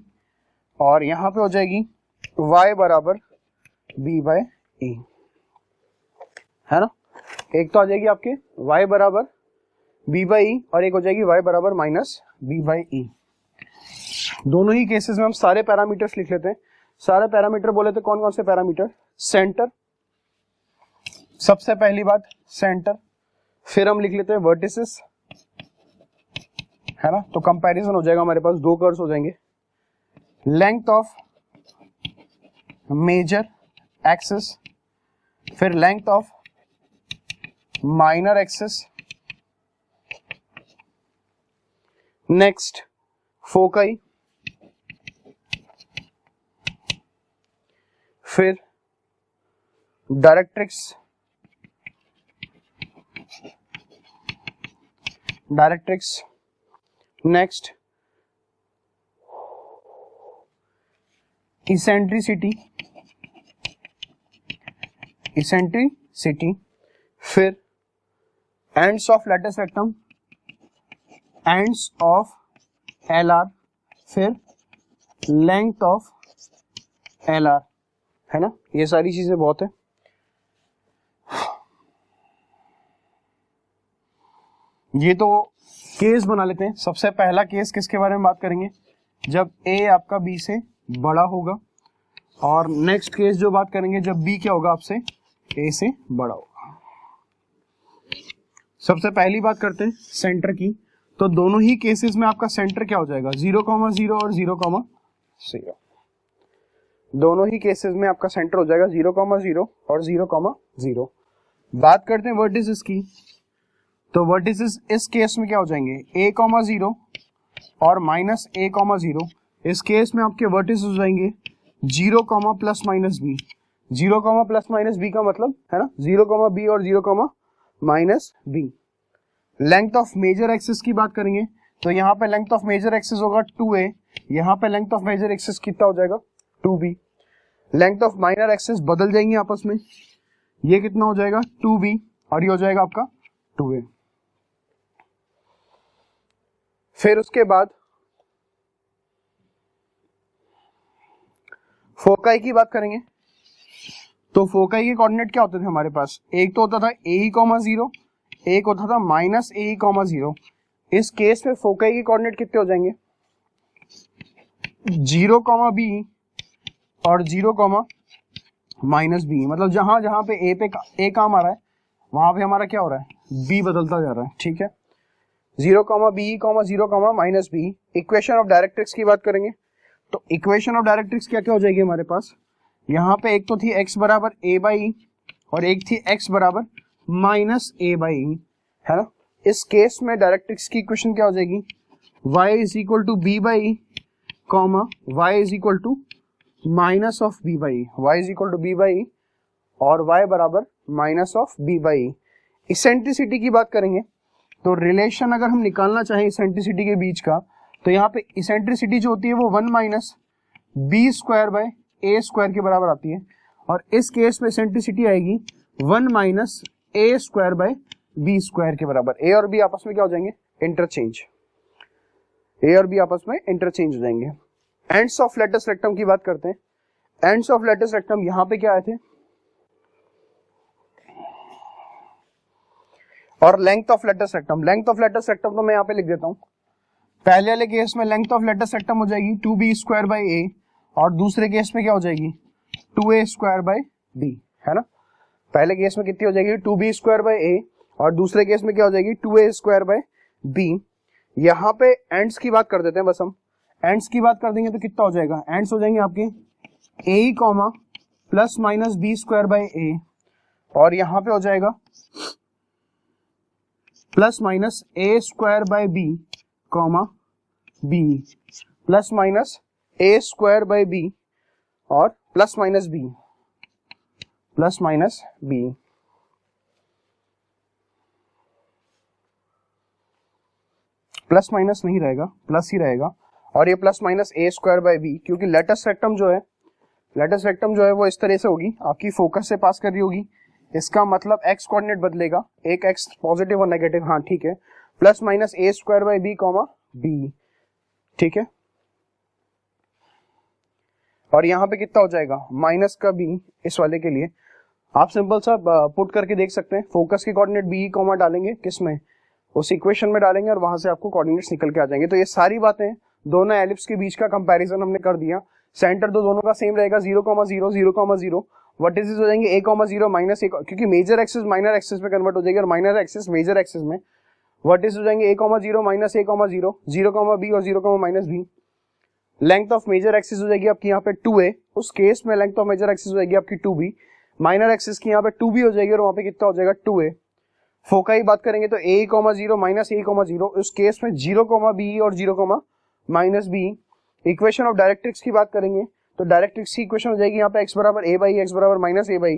और यहाँ पे हो जाएगी y बराबर b/e, है ना। एक तो आ जाएगी आपके y बराबर b/e और एक हो जाएगी y बराबर -b/e। दोनों ही केसेस में हम सारे पैरामीटर्स लिख लेते हैं। सारे पैरामीटर बोले तो कौन कौन से पैरामीटर, सेंटर, सबसे पहली बात सेंटर, फिर हम लिख लेते हैं वर्टिसेस, है ना। तो कंपैरिजन हो जाएगा हमारे पास, दो कर्व्स हो जाएंगे, लेंथ ऑफ मेजर एक्सिस, फिर length of minor axis, next foci, फिर डायरेक्ट्रिक्स, नेक्स्ट इसेंट्रिसिटी, फिर ends of lattice rectum, ends of LR, फिर लेंथ ऑफ LR, है ना। ये सारी चीजें बहुत है। ये तो केस बना लेते हैं। सबसे पहला केस किसके बारे में बात करेंगे, जब a आपका b से बड़ा होगा, और नेक्स्ट केस जो बात करेंगे जब b क्या होगा आपसे a से बड़ा होगा। सबसे पहली बात करते हैं सेंटर की, तो दोनों ही केसेस में आपका सेंटर क्या हो जाएगा 0,0 और 0,0। दोनों ही केसेस में आपका सेंटर हो जाएगा 0,0 और 0,0। बात करते हैं वर्टिसेस की, तो वर्टिसेस इस केस में क्या हो जाएंगे a,0 और -a,0। इस केस में आपके वर्टिसेस हो जाएंगे 0, ±b। 0, ±b का मतलब है ना 0, b और 0, -b। Length of major axis की बात करेंगे तो यहाँ पे लेंथ ऑफ मेजर एक्सिस होगा 2a, यहाँ पे लेंथ ऑफ मेजर एक्सिस कितना हो जाएगा 2b। Length of minor axis बदल जाएंगे आपस में, ये कितना हो जाएगा 2b और ये हो जाएगा आपका 2a। फिर उसके बाद फोकाई की बात करेंगे, तो फोकाई के कोऑर्डिनेट क्या होते थे हमारे पास, एक तो होता था a,0, एक होता था -a,0। इस केस में फोकाई के कोऑर्डिनेट कितने हो जाएंगे 0, b और 0, -b। मतलब जहां जहां पे a काम आ रहा है वहां पे हमारा क्या हो रहा है b बदलता जा रहा है, ठीक है। 0, b, 0, -b। Equation of directrix की बात करेंगे तो इक्वेशन ऑफ डायरेक्ट्रिक्स क्या क्या हो जाएगी हमारे पास, यहाँ पे एक तो थी x बराबर a/e और एक थी x बराबर -a/e, है ना। इस केस में डायरेक्ट्रिक्स की इक्वेशन क्या हो जाएगी y = b/e, y = -b/e, y = b/e और y बराबर -b/e। इसेंट्रिसिटी की बात करेंगे तो रिलेशन अगर हम निकालना चाहें इसेंट्रिसिटी के बीच का, तो यहाँ पे इसेंट्रिसिटी जो होती है वो 1 - b² के बराबर आती है, और इस केस में इसेंट्रिसिटी आएगी 1 - a² के बराबर। a और b आपस में क्या हो जाएंगे इंटरचेंज, a और b आपस में इंटरचेंज हो जाएंगे। एंड्स ऑफ लैटिस रेक्टम की बात करते हैं। एंड्स ऑफ लैटिस रेक्टम यहाँ पे क्या आए थे, और length of latus rectum. Length of latus rectum तो मैं यहाँ पे लिख देता हूँ। पहले वाले केस में लेंथ ऑफ लेटस रेक्टम हो जाएगी 2b स्क्वायर बाई ए, और दूसरे केस में क्या हो जाएगी 2a स्क्वायर बाई बी, है ना। पहले केस में कितनी हो जाएगी 2b स्क्वायर बाई ए, और दूसरे केस में क्या हो जाएगी 2a स्क्वायर बाई बी। यहाँ पे एंड्स की बात कर देते हैं, बस हम एंड्स की बात कर देंगे तो कितना हो जाएगा, एंड्स हो जाएंगे आपके A comma plus minus B square by A, और यहाँ पे हो जाएगा plus minus A square by B comma B, plus minus A square by B और plus minus B, plus minus B. Plus minus नहीं रहेगा, प्लस ही रहेगा, और ये plus minus A square by B, क्योंकि लेटस रेक्टम जो है वो इस तरह से होगी, आपकी फोकस से पास कर रही होगी, इसका मतलब एक्स कोऑर्डिनेट बदलेगा, एक एक्स पॉजिटिव और नेगेटिव, हाँ ठीक है, plus minus A square by B comma b, ठीक है। और यहाँ पे कितना हो जाएगा माइनस का बी, इस वाले के लिए आप सिंपल सा पुट करके देख सकते हैं, फोकस के कोऑर्डिनेट बी कॉमा डालेंगे किसमें, उस इक्वेशन में डालेंगे, और वहां से आपको कोऑर्डिनेट्स निकल के आ जाएंगे। तो ये सारी बातें दोनों एलिप्स के बीच का कंपैरिजन हमने कर दिया। सेंटर तो दोनों का सेम रहेगा 0,0 0,0, वर्टिसेस हो जाएंगे a,0 माइनस a, क्योंकि मेजर एक्सिस माइनर एक्सिस में कन्वर्ट हो जाएगी और माइनर एक्सिस मेजर एक्सिस में, वर्टिसेस हो जाएंगे a,0 माइनस a,0, 0,b और 0,-b। Length of major axis हो जाएगी आपकी यहाँ पे 2a, उस केस में लेंथ ऑफ मेजर एक्सिस हो जाएगी आपकी 2b, माइनर एक्सिस की यहाँ पे 2b हो जाएगी और वहां पे कितना हो जाएगा 2a। फोका की बात करेंगे तो a,0 माइनस a,0, उस केस में 0,b और 0,-b। इक्वेशन ऑफ डायरेक्ट्रिक्स की बात करेंगे तो डायरेक्ट्रिक्स की इक्वेशन हो जाएगी यहाँ पे x बराबर a बाई x बराबर माइनस a बाई,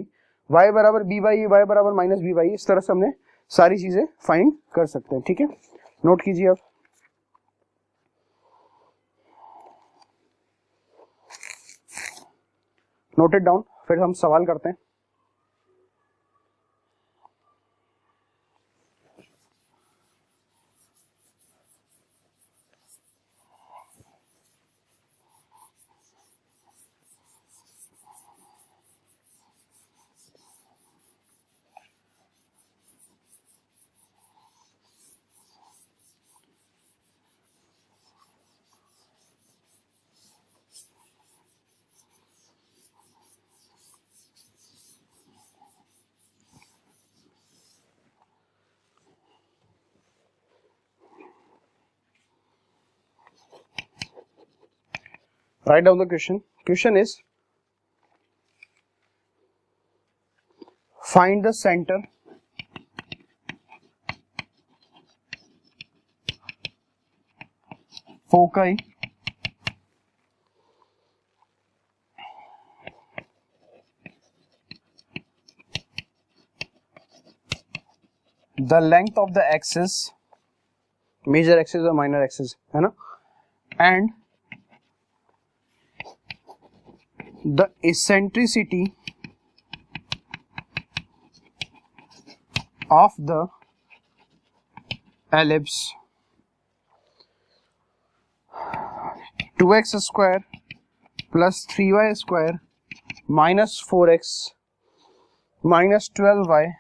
y बराबर b बाई y बराबर माइनस b बाई। इस तरह से हमने सारी चीजें फाइंड कर सकते हैं, ठीक है। नोट कीजिए आप, नोट इट डाउन, फिर हम सवाल करते हैं। Write down the question. Question is, find the center foci the length of the axis, major axis or minor axis, है ना, and the eccentricity of the ellipse 2x square plus 3y square minus 4x minus 12y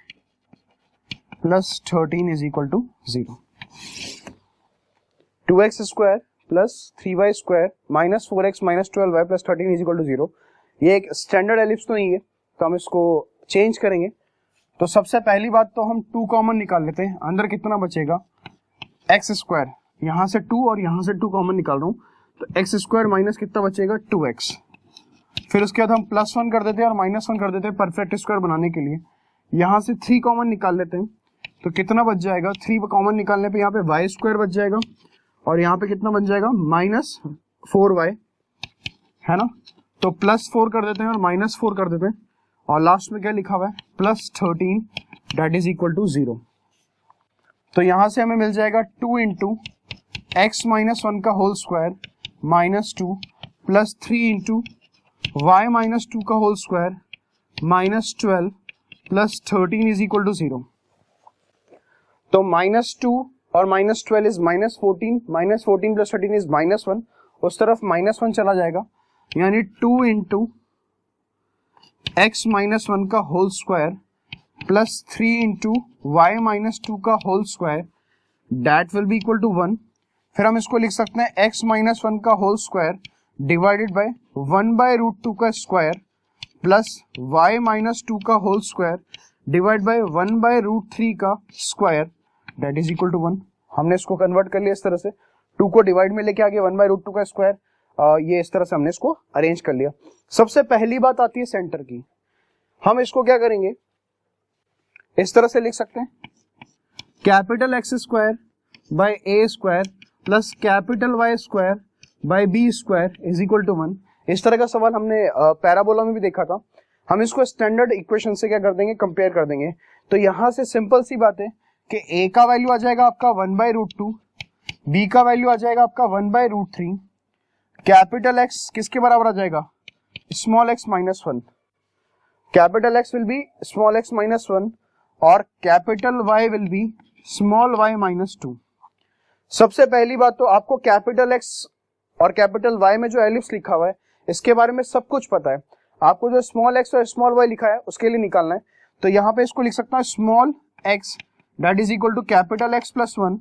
plus 13 is equal to 0। 2x square plus 3y square minus 4x minus 12y plus 13 is equal to 0। ये एक standard ellipse तो नहीं है, तो हम इसको change करेंगे। तो सबसे पहली बात तो हम 2 कॉमन निकाल लेते हैं, अंदर कितना बचेगा एक्स स्क्वायर, यहाँ से 2 और यहाँ से 2 कॉमन निकाल रहा हूँ, तो एक्स स्क्वायर माइनस कितना बचेगा 2x। फिर उसके बाद हम +1 कर देते हैं और -1 कर देते हैं परफेक्ट स्क्वायर बनाने के लिए। यहाँ से 3 कॉमन निकाल लेते हैं, तो कितना बच जाएगा, 3 कॉमन निकालने पे यहाँ पे y स्क्वायर बच जाएगा, और यहाँ पे कितना बन जाएगा -4y, है ना। तो +4 कर देते हैं और -4 कर देते हैं, और लास्ट में क्या लिखा हुआ है +13 दैट इज इक्वल टू 0। तो यहां से हमें मिल जाएगा 2 इंटू x माइनस 1 का whole square -2 plus 3 into y minus 2 का whole square -12 plus 13 is equal to 0। तो -2 और -12 इज -14 प्लस 13 इज -1, उस तरफ -1 चला जाएगा, यानी 2 इंटू x माइनस 1 का whole square plus 3 into y minus 2 का whole square that will be equal to 1। फिर हम इसको लिख सकते हैं x माइनस 1 का whole square divided by 1 by root 2 का स्क्वायर प्लस y माइनस 2 का whole square divide by 1 by root 3 का square that is equal to 1। हमने इसको कन्वर्ट कर लिया इस तरह से, 2 को डिवाइड में लेके आ गए 1 बाय रूट 2 का स्क्वायर, ये इस तरह से हमने इसको अरेंज कर लिया। सबसे पहली बात आती है सेंटर की। हम इसको क्या करेंगे, इस तरह से लिख सकते हैं capital x square by A square plus capital y square by b square is equal to 1। इस तरह का सवाल हमने पैराबोला में भी देखा था। हम इसको स्टैंडर्ड इक्वेशन से क्या कर देंगे, कंपेयर कर देंगे। तो यहां से सिंपल सी बात है कि ए का वैल्यू आ जाएगा आपका 1 बाय रूट 2, बी का वैल्यू आ जाएगा आपका 1 बाय रूट 3, कैपिटल एक्स किसके बराबर आ जाएगा, small x minus 1, capital x will be small x minus 1 और capital y will be small y minus 2। सबसे पहली बात तो आपको कैपिटल एक्स और कैपिटल वाई में जो एलिप्स लिखा हुआ है इसके बारे में सब कुछ पता है। आपको जो स्मॉल एक्स और स्मॉल वाई लिखा है उसके लिए निकालना है। तो यहाँ पे इसको लिख सकता हूँ small x that is equal to capital x plus 1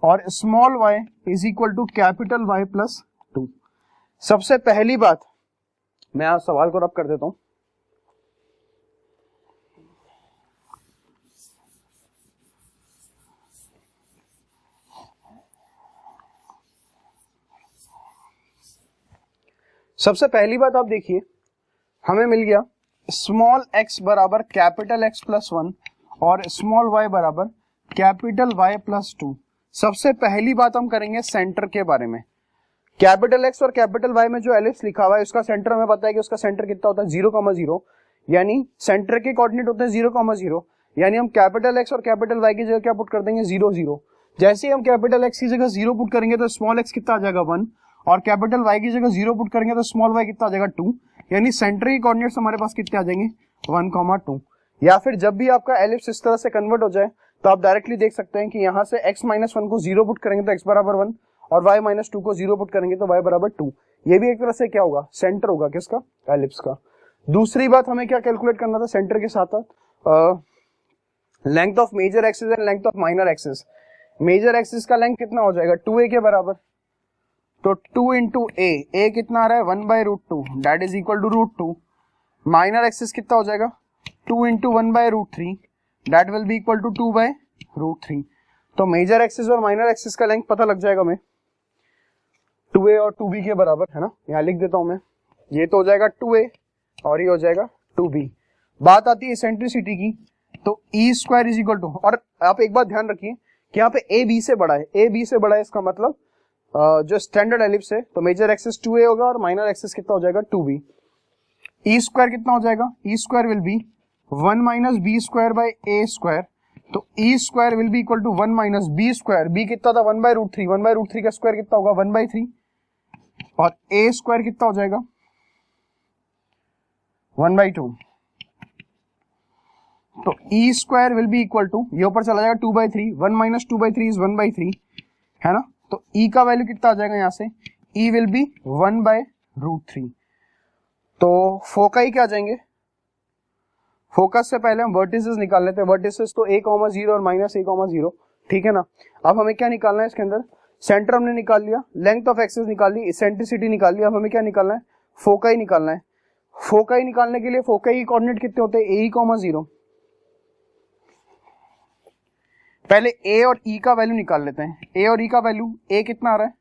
और small y is equal to capital y plus 2। सबसे पहली बात मैं आज सवाल को रब कर देता हूं। सबसे पहली बात आप देखिए, हमें मिल गया स्मॉल एक्स बराबर कैपिटल एक्स प्लस 1 और स्मॉल वाई बराबर कैपिटल वाई प्लस 2। सबसे पहली बात हम करेंगे सेंटर के बारे में। कैपिटल एक्स और कैपिटल वाई में जो एलिप्स लिखा हुआ है उसका सेंटर हमें पता है कि उसका सेंटर कितना होता है 0,0, यानी सेंटर के कोऑर्डिनेट होते हैं 0,0, यानी हम कैपिटल एक्स और कैपिटल वाई की जगह क्या पुट कर देंगे 0, 0। जैसे ही हम कैपिटल एक्स की जगह 0 पुट करेंगे तो स्मॉल एक्स कितना आ जाएगा 1 और कैपिटल वाई की जगह 0 पुट करेंगे तो स्मॉल वाई कितना आ जाएगा 2, यानी सेंटर के कोऑर्डिनेट्स हमारे पास कितने आ जाएंगे 1,2। या फिर जब भी आपका एलिप्स इस तरह से कन्वर्ट हो जाए तो आप डायरेक्टली देख सकते हैं कि यहाँ से x माइनस 1 को 0 पुट करेंगे तो x बराबर 1 और y माइनस 2 को 0 पुट करेंगे तो y बराबर 2। ये भी एक तरह से क्या होगा, सेंटर होगा किसका, एलिप्स का। दूसरी बात हमें क्या कैलकुलेट करना था सेंटर के साथ, length of major axis and length of minor axis. Major axis का लेंथ कितना हो जाएगा 2a के बराबर, तो 2 इंटू a कितना आ रहा है 1 by root 2 that is equal to root 2। Minor axis कितना हो जाएगा 2 into 1 by root 3 that will be equal to 2 by root 3। तो मेजर एक्सिस और माइनर एक्सिस का लेंथ पता लग जाएगा हमें 2a और 2b के बराबर, है ना। यहाँ लिख देता हूं मैं, ये तो हो जाएगा 2a और ये हो जाएगा 2b। बात आती है एसेंट्रिसिटी की, तो e square is equal to, और आप एक बात ध्यान रखिए कि यहाँ पे a b से बड़ा है, a b से बड़ा है इसका मतलब जो स्टैंडर्ड एलिप्स है तो मेजर एक्सिस 2a होगा और माइनर एक्सिस कितना हो जाएगा 2b। e स्क्वायर कितना हो जाएगा, e square will be 1 minus B square by A square, तो e square will be equal to 1 minus B square, b कितना था 1 बाय रूट 3, 1 बाय रूट 3 का स्क्वायर कितना होगा 1 बाय 3 और a स्क्वायर कितना हो जाएगा 1 बाय 2। तो e square will be equal to, ये ऊपर चला जाएगा 2 by 3, 1 minus 2 by 3 is 1 by 3, है ना। तो e का वैल्यू कितना आ जाएगा यहाँ से, e will be 1 by root 3। तो फोकाई क्या आ जाएंगे, फोकस से पहले हम वर्टिसेस निकाल लेते हैं। वर्टिसेस तो a,0 और माइनस a,0, ठीक है ना। अब हमें क्या निकालना है इसके अंदर, सेंटर हमने निकाल लिया, लेंथ ऑफ एक्सिस निकाल ली, एसेंट्रिसिटी निकाल लिया। अब हमें क्या निकालना है, फोकाई निकालना है। फोकाई निकालने के लिए फोकाई के कोऑर्डिनेट कितने होते हैं a,0। पहले a और e का वैल्यू निकाल लेते हैं। a और e का वैल्यू, a कितना आ रहा है,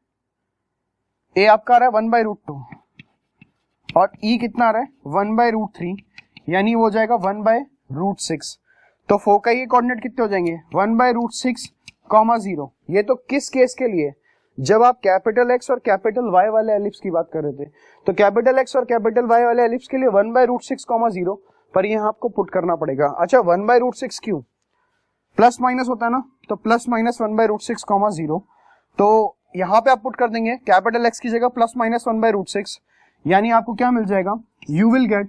a आपका आ रहा है 1 बाय रूट 2 और e कितना आ रहा है 1 बाय रूट 3, यानी वो जाएगा 1 बाय रूट 6। तो फोकाई के कोऑर्डिनेट कितने हो जाएंगे 1 बाय रूट 6, 0। ये तो किस केस के लिए, जब आप कैपिटल एक्स और कैपिटल वाई वाले एलिप्स की बात कर रहे थे। तो कैपिटल एक्स और कैपिटल वाई वाले एलिप्स के लिए 1 बाय रूट 6, 0 पर यहाँ आपको पुट करना पड़ेगा। अच्छा 1 बाय रूट 6 क्यों, प्लस माइनस होता है ना, तो प्लस माइनस 1 बाय रूट 6, 0। तो यहाँ पे आप पुट कर देंगे कैपिटल एक्स की जगह प्लस माइनस 1 बाय रूट 6, यानी आपको क्या मिल जाएगा, you will get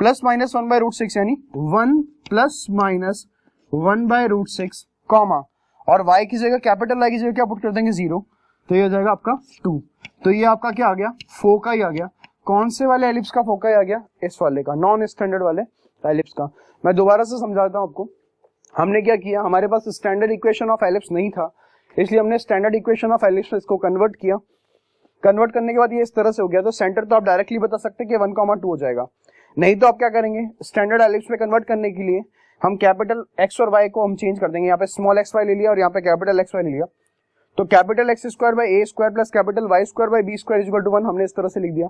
plus minus 1 by root 6 यानी 1 plus minus 1 by root 6, comma, और y की जगह कैपिटल y की जगह क्या पुट कर देंगे 0, तो ये हो जाएगा आपका 2। तो ये आपका क्या आ गया, फोकाई आ गया। कौन से वाले एलिप्स का फोकाई आ गया, इस वाले का, नॉन स्टैंडर्ड वाले एलिप्स का। मैं दोबारा से समझाता हूँ आपको। हमने क्या किया, हमारे पास स्टैंडर्ड इक्वेशन ऑफ एलिप्स नहीं था, इसलिए हमने स्टैंडर्ड इक्वेशन ऑफ एलिप्स में इसको कन्वर्ट किया। कन्वर्ट करने के बाद ये इस तरह से हो गया, तो सेंटर तो आप डायरेक्टली बता सकते हैं कि 1,2 हो जाएगा। नहीं तो आप क्या करेंगे, स्टैंडर्ड एलिप्स में कन्वर्ट करने के लिए हम कैपिटल एक्स और वाई को हम चेंज कर देंगे। यहाँ पे स्मॉल एक्स वाई ले लिया और यहाँ पे कैपिटल एक्स वाई ले लिया, तो capital x square by A square plus capital y square by B square equal to 1 हमने इस तरह से लिख दिया।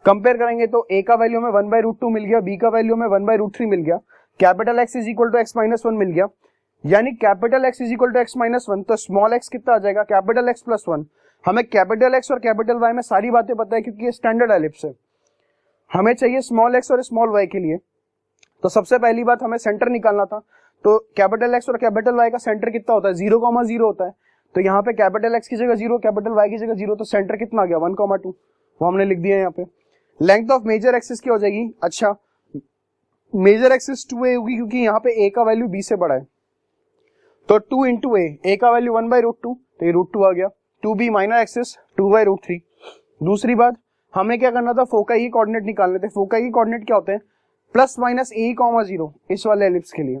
कंपेयर करेंगे तो ए का वैल्यू में 1/√2 मिल गया, बी का वैल्यू में 1/√3 मिल गया, capital x is equal to x minus 1 मिल गया, यानी capital x is equal to x minus 1, तो स्मॉल एक्स कितना आ जाएगा, कैपिटल एक्स प्लस 1। हमें कैपिटल एक्स और कैपिटल वाई में सारी बातें पता है क्योंकि ये स्टैंडर्ड एलिप्स है। हमें चाहिए स्मॉल एक्स और स्मॉल वाई के लिए, तो सबसे पहली बात हमें सेंटर निकालना था। तो कैपिटल एक्स और कैपिटल वाई का सेंटर कितना होता है, 0,0 होता है। तो यहाँ पे कैपिटल एक्स की जगह 0, कैपिटल वाई की जगह 0, तो सेंटर कितना आ गया 1,2, वो हमने लिख दिया यहाँ पे। लेंथ ऑफ मेजर एक्सिस क्या हो जाएगी, अच्छा मेजर एक्सिस 2a होगी क्योंकि यहाँ पे a का वैल्यू b से बड़ा है, तो 2 इंटू a का वैल्यू 1/√2, तो ये √2 आ गया। 2b minor axis 2/√3। दूसरी बात हमें क्या करना था, फोकाई कोऑर्डिनेट निकालने थे। फोकाई कोऑर्डिनेट क्या होते हैं, प्लस माइनस a, 0 इस वाले एलिप्स के लिए।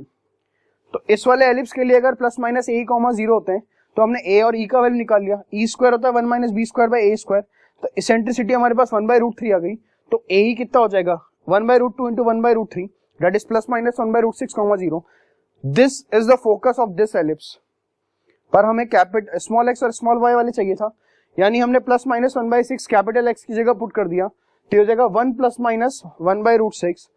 तो इस वाले एलिप्स के लिए अगर प्लस माइनस a, 0 होते हैं तो हमने a और e का वैल्यू निकाल लिया। e स्क्वायर होता है 1 minus B square by a square, तो इसेंट्रिसिटी हमारे पास 1/√3 आ गई। तो a ही कितना हो जाएगा 1/√2 into 1/√3 that is plus minus 1/√6, 0। This is the focus of this ellipse. पर हमें कैपिटल स्मॉल एक्स और स्मॉल वाई वाले चाहिए था, यानी हमने प्लस माइनस 1/6 कैपिटल एक्स की जगह पुट कर दिया, तो हो जाएगा 1 प्लस माइनस 1/√6,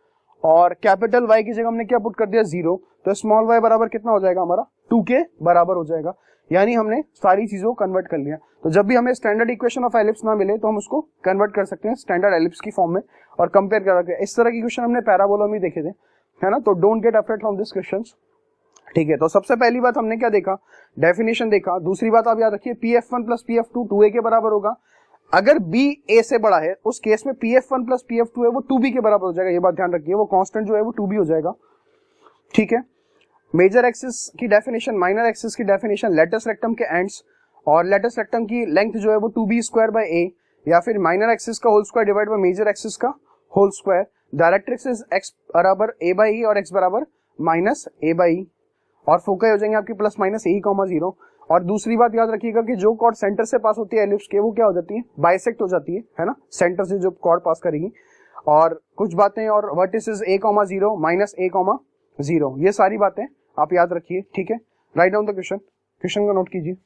और कैपिटल वाई की जगह हमने क्या पुट कर दिया 0, तो स्मॉल वाई बराबर कितना हो जाएगा हमारा 2 के बराबर हो जाएगा। यानी हमने सारी चीजों को कन्वर्ट कर लिया। तो जब भी हमें स्टैंडर्ड इक्वेशन ऑफ एलिप्स ना मिले तो हम उसको कन्वर्ट कर सकते हैं स्टैंडर्ड एलिप्स की फॉर्म में और कंपेयर करके। इस तरह की क्वेश्चन हमने पैराबोला में देखे थे, है ना, तो don't get afraid from this questions. ठीक है, तो सबसे पहली बात हमने क्या देखा, डेफिनेशन देखा। दूसरी बात आप याद रखिए, pf1 प्लस pf2 2a के बराबर होगा। अगर b a से बड़ा है उस केस में pf1 प्लस pf2 है वो 2b के बराबर हो जाएगा, ये बात ध्यान रखिए, वो कांस्टेंट जो है वो 2b हो जाएगा। ठीक है, मेजर एक्सिस की डेफिनेशन, माइनर एक्सिस की डेफिनेशन, लेटस रेक्टम के एंड्स और लेटस रेक्टम की लेंथ जो है वो 2b स्क्वायर बाय a, या फिर माइनर एक्सिस का whole square divide by major axis का whole square. Directrix is x बराबर a बाई e और x बराबर माइनस a बाई e, और फोकाई हो जाएंगे आपकी प्लस माइनस a, 0। और दूसरी बात याद रखिएगा कि जो कॉर्ड सेंटर से पास होती है एलिप्स के वो क्या हो जाती है, बाइसेक्ट हो जाती है ना, सेंटर से जो कॉर्ड पास करेगी। और कुछ बातें और वर्टिसेस a, 0 माइनस a, 0, ये सारी बातें आप याद रखिए। ठीक है, राइट डाउन द क्वेश्चन को नोट कीजिए।